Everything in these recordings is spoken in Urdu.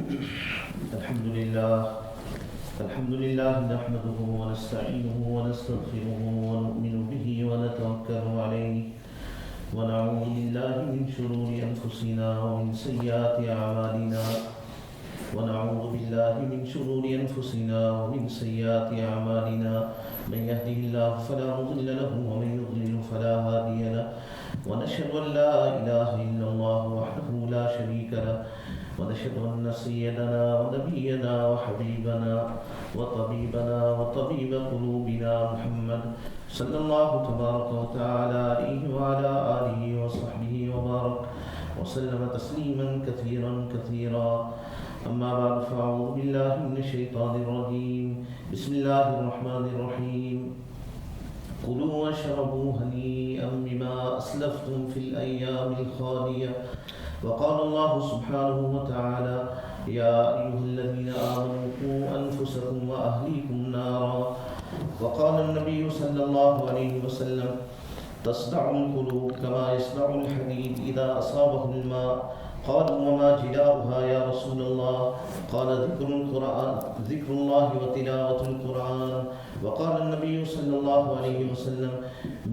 الحمد لله نحمده ونستعينه ونستغفره ونؤمن به ونتوكل عليه ونعوذ بالله من شرور أنفسنا ومن سيئات أعمالنا من يهده الله فلا مضل له ومن يضلل فلا هادي له ونشهد أن لا إله إلا الله وحده لا شريك له ونشهد أن سيدنا ونبينا وحبيبنا وطبيبنا وطبيب قلوبنا محمد صلى الله تبارك وتعالى عليه وعلى آله وصحبه وبارك وسلم تسليما كثيرا أما بعد فأعوذ بالله من الشيطان الرجيم بسم الله الرحمن الرحيم كلوا واشربوا هنيئا بما أسلفتم في الأيام الخالية وقال الله سبحانه وتعالى يا أيها الذين آمنوا قوا أنفسكم وأهليكم نارا وقال النبي صلى الله عليه وسلم تصدع القلوب كما يصدع الحديد إذا أصابه الماء قالوا وما جلاؤها يا رسول الله قال ذكر الله وتلاوة القرآن وقال النبي صلى الله عليه وسلم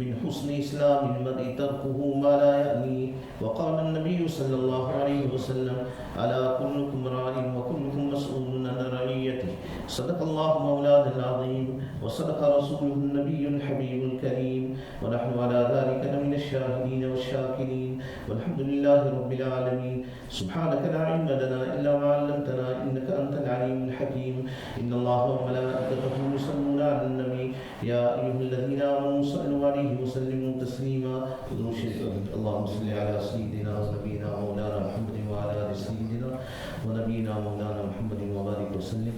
من حسن إسلام المرء تركه ما لا يعنيه وقال النبي صلى الله عليه وسلم ألا كلكم راع وكلكم مسؤول عن رعيته صدق الله مولانا العظيم وصدق رسوله النبي الحبيب الكريم ونحن على ذلك من الشاهدين والشاكرين والحمد لله رب العالمين سبحانك لا علم لنا إلا ما علمتنا إنك أنت العليم الحكيم إن الله وملائكته يصلون على النبي يا أيها الذين آمنوا صلوا عليه وسلموا تسليما اللهم صل على سيدنا ونبينا مولانا محمد وعلى آل سيدنا ونبينا مولانا محمد وبارك وسلم.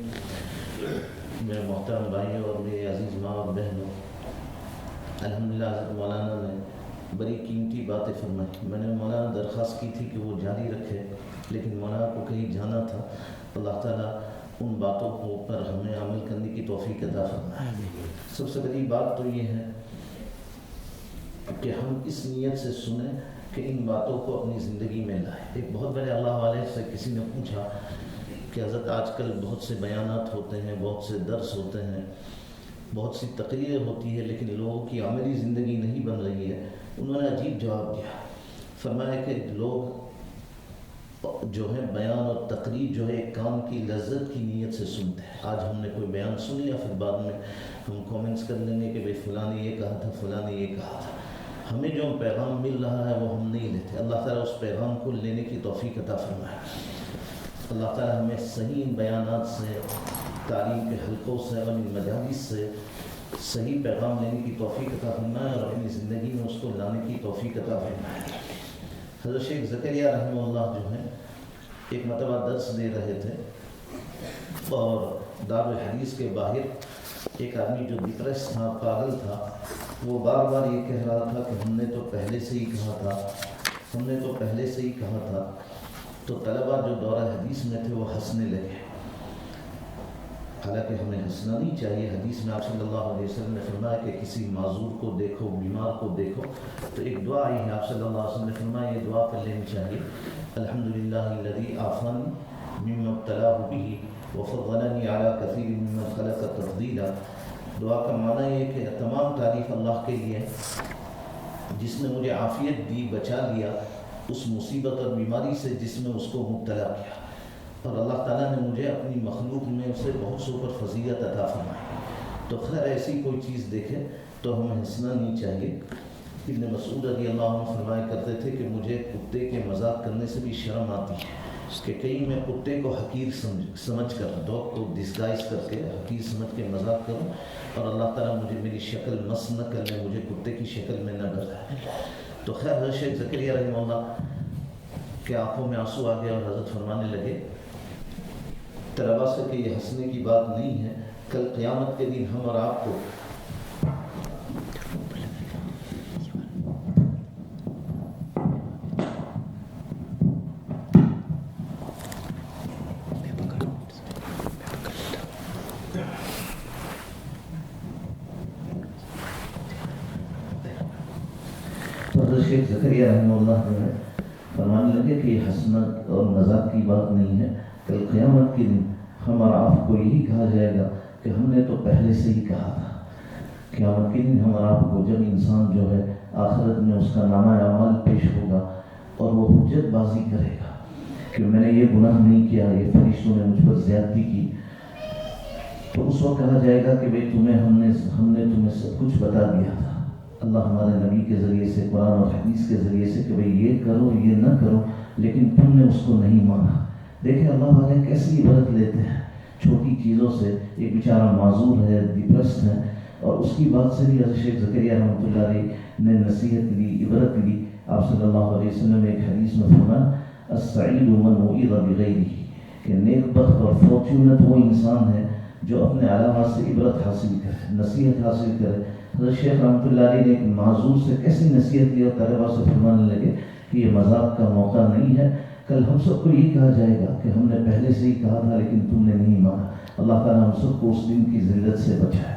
میرے محترم بھائیوں اور میرے عزیز ماں اور بہنوں، الحمدللہ حضرت مولانا نے بڑی قیمتی باتیں فرمائی. میں نے مولانا درخواست کی تھی کہ وہ جاری رکھے، لیکن مولانا کو کہیں جانا تھا. اللہ تعالیٰ ان باتوں کو پر ہمیں عمل کرنے کی توفیق عطا فرمائے. سب سے بڑی بات تو یہ ہے کہ ہم اس نیت سے سنیں کہ ان باتوں کو اپنی زندگی میں لائیں. ایک بہت بڑے اللہ والے سے کسی نے پوچھا کہ حضرت آج کل بہت سے بیانات ہوتے ہیں، بہت سے درس ہوتے ہیں، بہت سی تقریریں ہوتی ہے، لیکن لوگوں کی عملی زندگی نہیں بن رہی ہے. انہوں نے عجیب جواب دیا. فرمایا کہ لوگ جو ہے بیان اور تقریر جو ہے ایک کام کی لذت کی نیت سے سنتے ہیں. آج ہم نے کوئی بیان سن لیا، پھر بعد میں ہم کومنٹس کر لیں گے کہ بھئی فلاں نے یہ کہا تھا، فلاں نے یہ کہا تھا. ہمیں جو پیغام مل رہا ہے وہ ہم نہیں لیتے. اللہ تعالیٰ اس پیغام کو لینے کی توفیق عطا فرمائے. اللہ تعالیٰ ہمیں صحیح بیانات سے، تعلیم کے حلقوں سے اور ان مجالس سے صحیح پیغام لینے کی توفیق عطا فرمائے اور اپنی زندگی میں اس کو لانے کی توفیق عطا فرمائے. حضرت شیخ زکریا رحمہ اللہ جو ہیں ایک مرتبہ درس دے رہے تھے اور دارالحدیث کے باہر ایک آدمی جو ڈپریس تھا، پاگل تھا، وہ بار بار یہ کہہ رہا تھا کہ ہم نے تو پہلے سے ہی کہا تھا. تو طلبہ جو دورہ حدیث میں تھے وہ ہنسنے لگے. حالانکہ ہمیں ہنسنا نہیں چاہیے. حدیث میں آپ صلی اللہ علیہ وسلم نے فرمایا کہ کسی معذور کو دیکھو، بیمار کو دیکھو تو ایک دعا آئی ہے. آپ صلی اللہ علیہ وسلم نے فرمایا یہ دعا پڑھ لینی چاہیے. الحمدللہ الذی عافانی مما ابتلاہ بہ وفضلنی علی کثیر ممن خلق تفضیلا. دعا کا معنی یہ ہے کہ تمام تعریف اللہ کے لیے جس نے مجھے عافیت دی، بچا لیا اس مصیبت اور بیماری سے جس میں اس کو مبتلا کیا، اور اللہ تعالیٰ نے مجھے اپنی مخلوق میں اسے بہت سے اوپر فضیلت عطا فرمائی. تو خیر ایسی کوئی چیز دیکھے تو ہمیں ہنسنا نہیں چاہیے. ابن مسعود رضی اللہ عنہ فرمایا کرتے تھے کہ مجھے کتے کے مذاق کرنے سے بھی شرم آتی ہے کہ کہیں میں کتے کو حقیر سمجھ کر، ڈاگ کو ڈسگائز کر کے حقیر سمجھ کے مذاق کروں اور اللہ تعالیٰ مجھے میری شکل مس نہ کر لے، مجھے کتے کی شکل میں نہ ڈالے. تو خیر حضرت شیخ زکریا رحمہ اللہ کے آنکھوں میں آنسو آ گیا اور حضرت فرمانے لگے طلباء سے کہ یہ ہنسنے کی بات نہیں ہے. کل قیامت کے دن ہم اور آپ کو شیخ زکریا رحمہ اللہ جو ہے فرمانے لگے کہ یہ ہنسنا اور مذاق کی بات نہیں ہے. کل قیامت کے دن ہم اور آپ کو یہی کہا جائے گا کہ ہم نے تو پہلے سے ہی کہا تھا. قیامت کے دن ہم اور آپ کو جب انسان جو ہے آخرت میں اس کا نامہ اعمال پیش ہوگا اور وہ حجت بازی کرے گا کہ میں نے یہ گناہ نہیں کیا، یہ فرشتوں نے مجھ پر زیادتی کی، تو اس وقت کہا جائے گا کہ بھئی ہم نے تمہیں سب کچھ بتا دیا تھا اللہ ہمارے نبی کے ذریعے سے، قرآن اور حدیث کے ذریعے سے، کہ بھئی یہ کرو یہ نہ کرو، لیکن تم نے اس کو نہیں مانا. دیکھیں اللہ والے کیسی عبرت لیتے ہیں چھوٹی چیزوں سے. ایک بیچارہ معذور ہے، ڈپریسڈ ہے، اور اس کی بات سے بھی حضرت شیخ زکریا رحمۃ اللہ علیہ نے نصیحت لی، عبرت لی. آپ صلی اللہ علیہ وسلم نے ایک حدیث میں فرمایا السعید من وعظ بغیرہ، کہ نیک بخت اور فارچونٹ وہ انسان ہے جو اپنے علاوہ سے عبرت حاصل کرے، نصیحت حاصل کرے. حضرت شیخ رحمۃ اللہ علیہ نے ایک معذور سے کیسی نصیحت کی اور طلباء سے فرمانے لگے کہ یہ مذاق کا موقع نہیں ہے، کل ہم سب کو یہ کہا جائے گا کہ ہم نے پہلے سے ہی کہا تھا لیکن تم نے نہیں مانا. اللہ تعالیٰ ہم سب کو اس دن کی ذلت سے بچائے.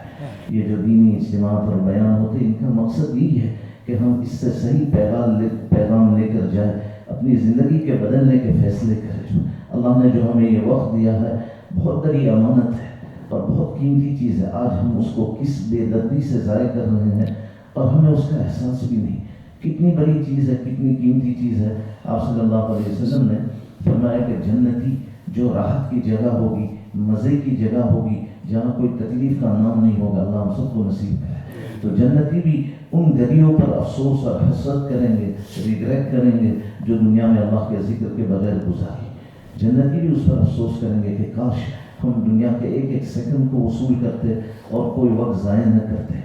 یہ جو دینی اجتماعات اور بیان ہوتے ہیں ان کا مقصد یہی ہے کہ ہم اس سے صحیح پیغام لے کر جائیں، اپنی زندگی کے بدلنے کے فیصلے کریں. اللہ نے جو ہمیں یہ وقت دیا ہے بہت بڑی امانت ہے اور بہت قیمتی چیز ہے. آج ہم اس کو کس بے دردی سے ضائع کر رہے ہیں اور ہمیں اس کا احساس بھی نہیں. کتنی بڑی چیز ہے، کتنی قیمتی چیز ہے. آپ صلی اللہ علیہ وسلم نے فرمایا کہ جنتی جو راحت کی جگہ ہوگی، مزے کی جگہ ہوگی، جہاں کوئی تکلیف کا نام نہیں ہوگا، اللہ ہم سب کو نصیب کرے. تو جنتی بھی ان گھڑیوں پر افسوس اور حسرت کریں گے، ریگریٹ کریں گے جو دنیا میں اللہ کے ذکر کے بغیر گزاری. جنتی بھی اس پر افسوس کریں گے کہ کاش ہم دنیا کے ایک ایک سیکنڈ کو وصول کرتے اور کوئی وقت ضائع نہ کرتے.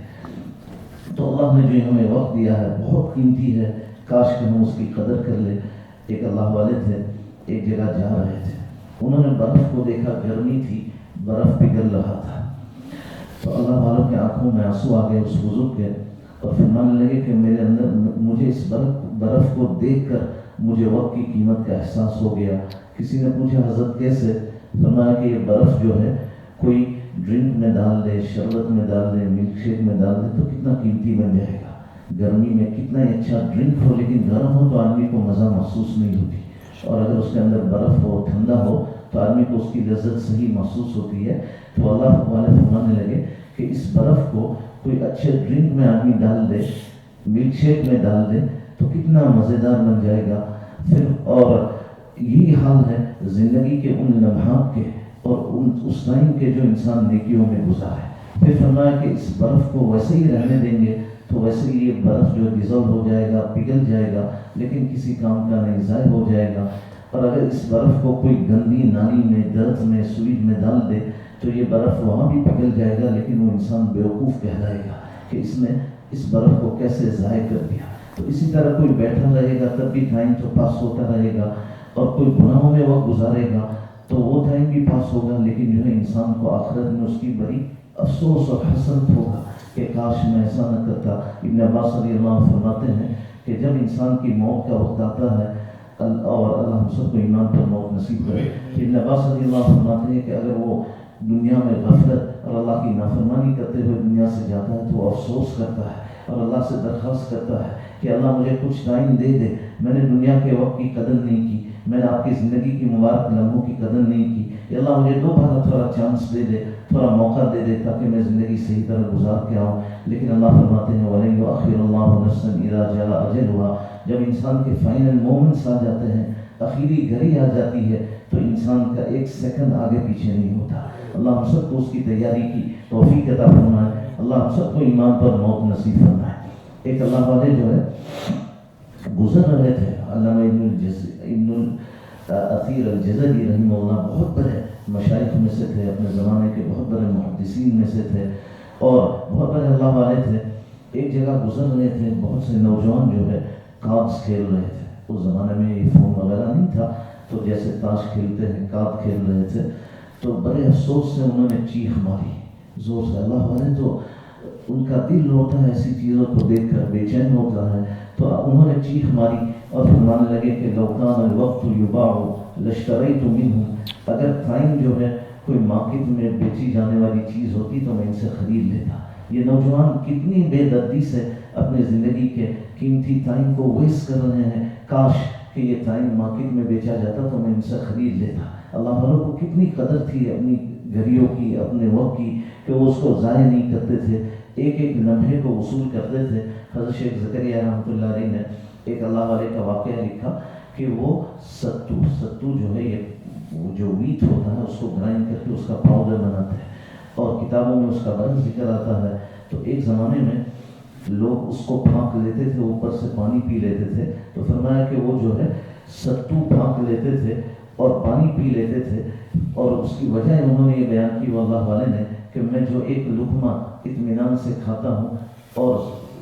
تو اللہ نے جو ہمیں وقت دیا ہے بہت قیمتی ہے، کاش کہ ہم اس کی قدر کر لیں. ایک اللہ والے تھے، ایک جگہ جا رہے تھے، انہوں نے برف کو دیکھا، گرمی تھی، برف پگھل رہا تھا. تو اللہ والوں کے آنکھوں میں آنسو آ گئے اس بزرگ کے، اور فرمانے لگے کہ میرے اندر مجھے اس برف کو دیکھ کر مجھے وقت کی قیمت کا احساس ہو گیا. کسی نے پوچھا حضرت کیسے؟ فرمایا کہ یہ برف جو ہے کوئی ڈرنک میں ڈال دے، شربت میں ڈال دے، ملک شیک میں ڈال دے تو کتنا قیمتی بن جائے گا. گرمی میں کتنا ہی اچھا ڈرنک ہو لیکن گرم ہو تو آدمی کو مزہ محسوس نہیں ہوتی، اور اگر اس کے اندر برف ہو، ٹھنڈا ہو تو آدمی کو اس کی لذت صحیح محسوس ہوتی ہے. تو اللہ والے فرمانے لگے کہ اس برف کو کوئی اچھے ڈرنک میں آدمی ڈال دے، ملک شیک میں ڈال دے تو کتنا مزیدار بن جائے گا. پھر اور یہی حال ہے زندگی کے ان لمحات کے اور اس ٹائم کے جو انسان نیکیوں میں گزارے. پھر فرمایا کہ اس برف کو ویسے ہی رہنے دیں گے تو ویسے ہی یہ برف جو ڈیزل ہو جائے گا، پگھل جائے گا، لیکن کسی کام کا نہیں، ضائع ہو جائے گا. اور اگر اس برف کو کوئی گندی نالی میں، درخت میں، سوئچ میں ڈال دے تو یہ برف وہاں بھی پگھل جائے گا، لیکن وہ انسان بیوقوف کہلائے گا کہ اس نے اس برف کو کیسے ضائع کر دیا. تو اسی طرح کوئی بیٹھا رہے گا تب بھی ٹائم تو پاس ہوتا رہے گا، اور کوئی گناہوں میں وقت گزارے گا تو وہ ٹائم بھی پاس ہوگا، لیکن جو ہے انسان کو آخرت میں اس کی بڑی افسوس اور حسرت ہوگا کہ کاش میں ایسا نہ کرتا. ابن عباس رضی اللہ عنہ فرماتے ہیں کہ جب انسان کی موت کا وقت آتا ہے، اور اللہ ہم سب کو ایمان پر موت نصیب کرے، ابن عباس رضی اللہ عنہ فرماتے ہیں کہ اگر وہ دنیا میں غفلت اور اللہ کی نافرمانی کرتے ہوئے دنیا سے جاتا ہے تو وہ افسوس کرتا ہے اور اللہ سے درخواست کرتا ہے کہ اللہ مجھے کچھ ٹائم دے دے، میں نے دنیا کے وقت کی قدر نہیں کی، میں نے آپ کی زندگی کی مبارک لمحوں کی قدر نہیں کی. اللہ مجھے دوبارہ تھوڑا چانس دے دے، تھوڑا موقع دے دے تاکہ میں زندگی صحیح طرح گزار کے آؤں. لیکن اللہ فرماتے ہیں وَلَن يُؤَخِّرَ اللَّهُ نَفْسًا إِذَا جَاءَ أَجَلُهَا. جب انسان کے فائنل مومنٹس آ جاتے ہیں، اخیری گھڑی آ جاتی ہے، تو انسان کا ایک سیکنڈ آگے پیچھے نہیں ہوتا. اللہ ہم سب کو اس کی تیاری کی توفیق عطا فرمائے. اللہ ہم سب کو ایمان پر موت نصیب فرمائے. ایک اللہ والے جو ہے گزر رہے تھے، علامہ ابن الاثیر الجزری رحمہ اللہ بہت بڑے مشائخ میں سے تھے، اپنے زمانے کے بہت بڑے محدثین میں سے تھے اور بہت بڑے اللہ والے تھے. ایک جگہ گزر رہے تھے، بہت سے نوجوان جو ہے کارڈز کھیل رہے تھے. اس زمانے میں یہ فون وغیرہ نہیں تھا، تو جیسے تاش کھیلتے ہیں کارڈ کھیل رہے تھے. تو بڑے افسوس سے انہوں نے چیخ ماری زور سے. اللہ والے تو ان کا دل ہوتا ہے ایسی چیزوں کو دیکھ کر بے چین ہوتا ہے، تو انہوں نے چیخ ماری اور فرمانے لگے کہ لو کان الوقت یباع لاشتریت منہ. اگر ٹائم جو ہے کوئی مارکیٹ میں بیچی جانے والی چیز ہوتی تو میں ان سے خرید لیتا. یہ نوجوان کتنی بے دردی سے اپنے زندگی کے قیمتی ٹائم کو ویسٹ کر رہے ہیں. کاش کہ یہ ٹائم مارکیٹ میں بیچا جاتا تو میں ان سے خرید لیتا. اللہ والوں کو کتنی قدر تھی اپنی گھڑیوں کی، اپنے وقت کی، کہ وہ اس کو ضائع نہیں کرتے تھے، ایک ایک لمحے کو وصول کرتے تھے. حضرت شیخ زکریا رحمۃ اللہ علیہ نے ایک اللہ والے کا واقعہ لکھا کہ وہ ستو جو ہے، یہ جو ویٹ ہوتا ہے اس کو گرائنڈ کر کے اس کا پاؤڈر بناتے ہیں، اور کتابوں میں اس کا بڑا ذکر آتا ہے. تو ایک زمانے میں لوگ اس کو پھانک لیتے تھے، اوپر سے پانی پی لیتے تھے. تو فرمایا کہ وہ جو ہے ستو پھانک لیتے تھے اور پانی پی لیتے تھے، اور اس کی وجہ انہوں نے یہ بیان کی وہ اللہ والے نے کہ میں جو ایک لقمہ اطمینان سے کھاتا ہوں اور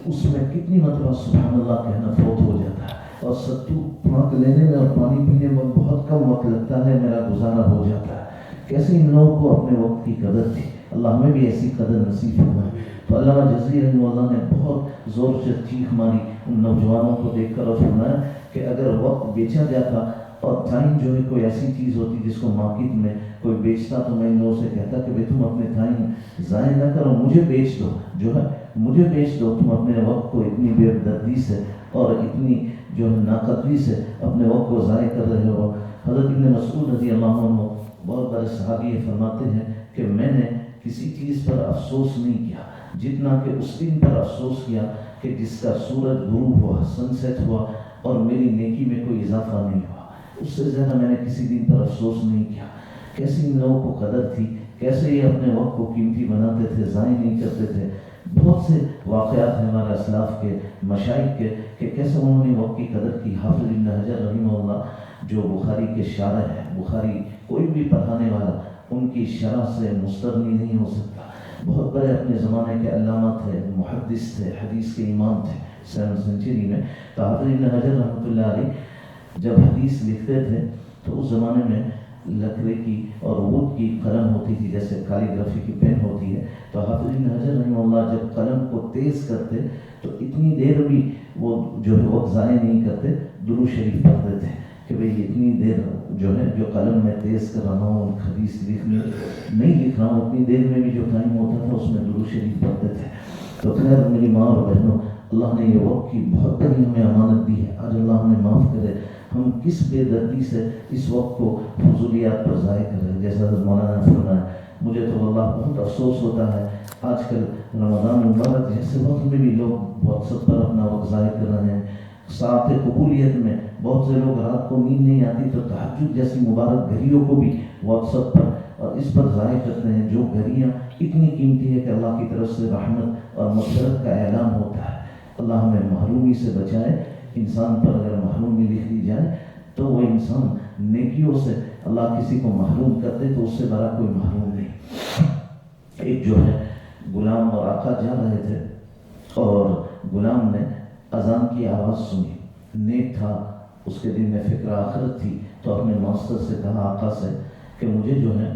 اس میں کتنی مرتبہ سبحان اللہ کہنا فوت ہو جاتا ہے، اور ستو پھانک لینے میں اور پانی پینے میں بہت کم وقت لگتا ہے، میرا گزارا ہو جاتا ہے. کیسے ان لوگوں کو اپنے وقت کی قدر تھی. اللہ ہمیں بھی ایسی قدر نصیب فرمائے. تو علامہ جزری رحمہ اللہ نے بہت زور سے چیخ ماری ان نوجوانوں کو دیکھ کر اور فرمایا کہ اگر وقت بیچا جاتا اور ٹائم جو ہے کوئی ایسی چیز ہوتی جس کو مارکیٹ میں کوئی بیچتا، تو میں ان لوگوں سے کہتا کہ بھائی تم اپنے ٹائم ضائع نہ کرو، مجھے بیچ دو، جو ہے مجھے بیچ دو. تم اپنے وقت کو اتنی بے دردی سے اور اتنی جو ہے ناقدری سے اپنے وقت کو ضائع کر رہے ہو. حضرت ابن مسعود رضی اللہ عنہ بہت بڑے صحابی فرماتے ہیں کہ میں نے کسی چیز پر افسوس نہیں کیا جتنا کہ اس دن پر افسوس کیا کہ جس کا سورج غروب ہوا، سن سیٹ ہوا اور میری نیکی میں کوئی اضافہ نہیں ہوا. اس سے زیادہ میں نے کسی دن پر افسوس نہیں کیا. کیسے ان لوگوں کو قدر تھی، کیسے یہ اپنے وقت کو قیمتی بناتے تھے، ضائع نہیں کرتے تھے. بہت سے واقعات ہیں ہمارے اسلاف کے، مشائخ کے، کہ کیسے انہوں نے وقت کی قدر کی. حافظ ابن حجر رحمہ اللہ جو بخاری کے شارح ہیں، بخاری کوئی بھی پڑھانے والا ان کی شرح سے مستغنی نہیں ہو سکتا. بہت بڑے اپنے زمانے کے علامہ تھے، محدث تھے، حدیث کے امام تھے 7 سینچری میں. تو حافظ ابن حجر رحمۃ اللہ علیہ جب حدیث لکھتے تھے تو اس زمانے میں لکڑے کی اور ووڈ کی قلم ہوتی تھی، جیسے کالی گرافی کی پین ہوتی ہے. تو حافظ ابن حجر رحمہ اللہ جب قلم کو تیز کرتے تو اتنی دیر بھی وہ جو ہے وقت ضائع نہیں کرتے، درود شریف پڑھتے تھے کہ بھئی اتنی دیر جو ہے جو قلم میں تیز کر رہا ہوں، حدیث نہیں لکھ رہا ہوں، اتنی دیر میں بھی جو ٹائم ہوتا تھا اس میں درود شریف پڑھتے تھے. تو خیر میری ماں اور بہنوں، اللہ نے یہ وقت کی بہت بڑی ہمیں امانت دی ہے. آج اللہ ہمیں معاف کرے، ہم کس بے دردی سے اس وقت کو فضولیات پر ضائع کر رہے ہیں. جیسا مولانا نے فرمایا، مجھے تو واللہ بہت افسوس ہوتا ہے آج کل رمضان مبارک جیسے وقت میں بھی لوگ واٹس ایپ پر اپنا وقت ضائع کر رہے ہیں. ساعت قبولیت میں بہت سے لوگ رات کو نیند نہیں آتی تو تہجد جیسی مبارک گھڑیوں کو بھی واٹس ایپ پر اور اس پر ضائع کرتے ہیں، جو گھڑیاں اتنی قیمتی ہے کہ اللہ کی طرف سے رحمت اور مغفرت کا اعلان ہوتا ہے. اللہ ہمیں محرومی سے بچائے. انسان پر اگر محرومی لکھ دی جائے تو وہ انسان نیکیوں سے اللہ کسی کو محروم کرتے تو اس سے بڑا کوئی محروم نہیں. ایک جو ہے غلام اور آقا جا رہے تھے اور غلام نے اذان کی آواز سنی، نیک تھا، اس کے دل میں فکر آخرت تھی، تو اپنے ماسٹر سے کہا، آقا سے، کہ مجھے جو ہے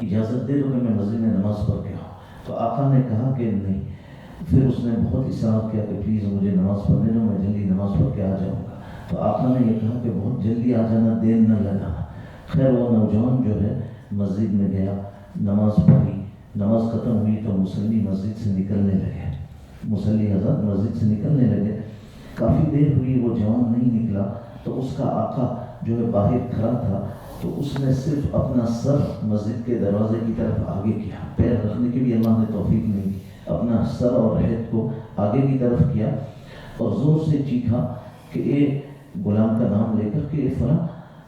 اجازت دے دو کہ میں مسجد میں نماز پڑھ کے آؤں. تو آقا نے کہا کہ نہیں. پھر اس نے بہت اصرار کیا کہ پلیز مجھے نماز پڑھنے دو، میں جلدی نماز پڑھ کے آ جاؤں گا. تو آقا نے یہ کہا کہ بہت جلدی آ جانا، دیر نہ لگانا. خیر وہ نوجوان جو ہے مسجد میں گیا، نماز پڑھی، نماز ختم ہوئی تو مصلی مسجد سے نکلنے لگے، مصلی حضرت مسجد سے نکلنے لگے. کافی دیر ہوئی وہ جوان نہیں نکلا تو اس کا آقا جو ہے باہر کھڑا تھا، تو اس نے صرف اپنا سر مسجد کے دروازے کی طرف آگے کیا، پیر رکھنے کی بھی اللہ نے توفیق نہیں دی، اپنا سر اور ہیڈ کو آگے کی طرف کیا اور زور سے چیخا کہ اے غلام کا نام لے کر کہ اے فلاں،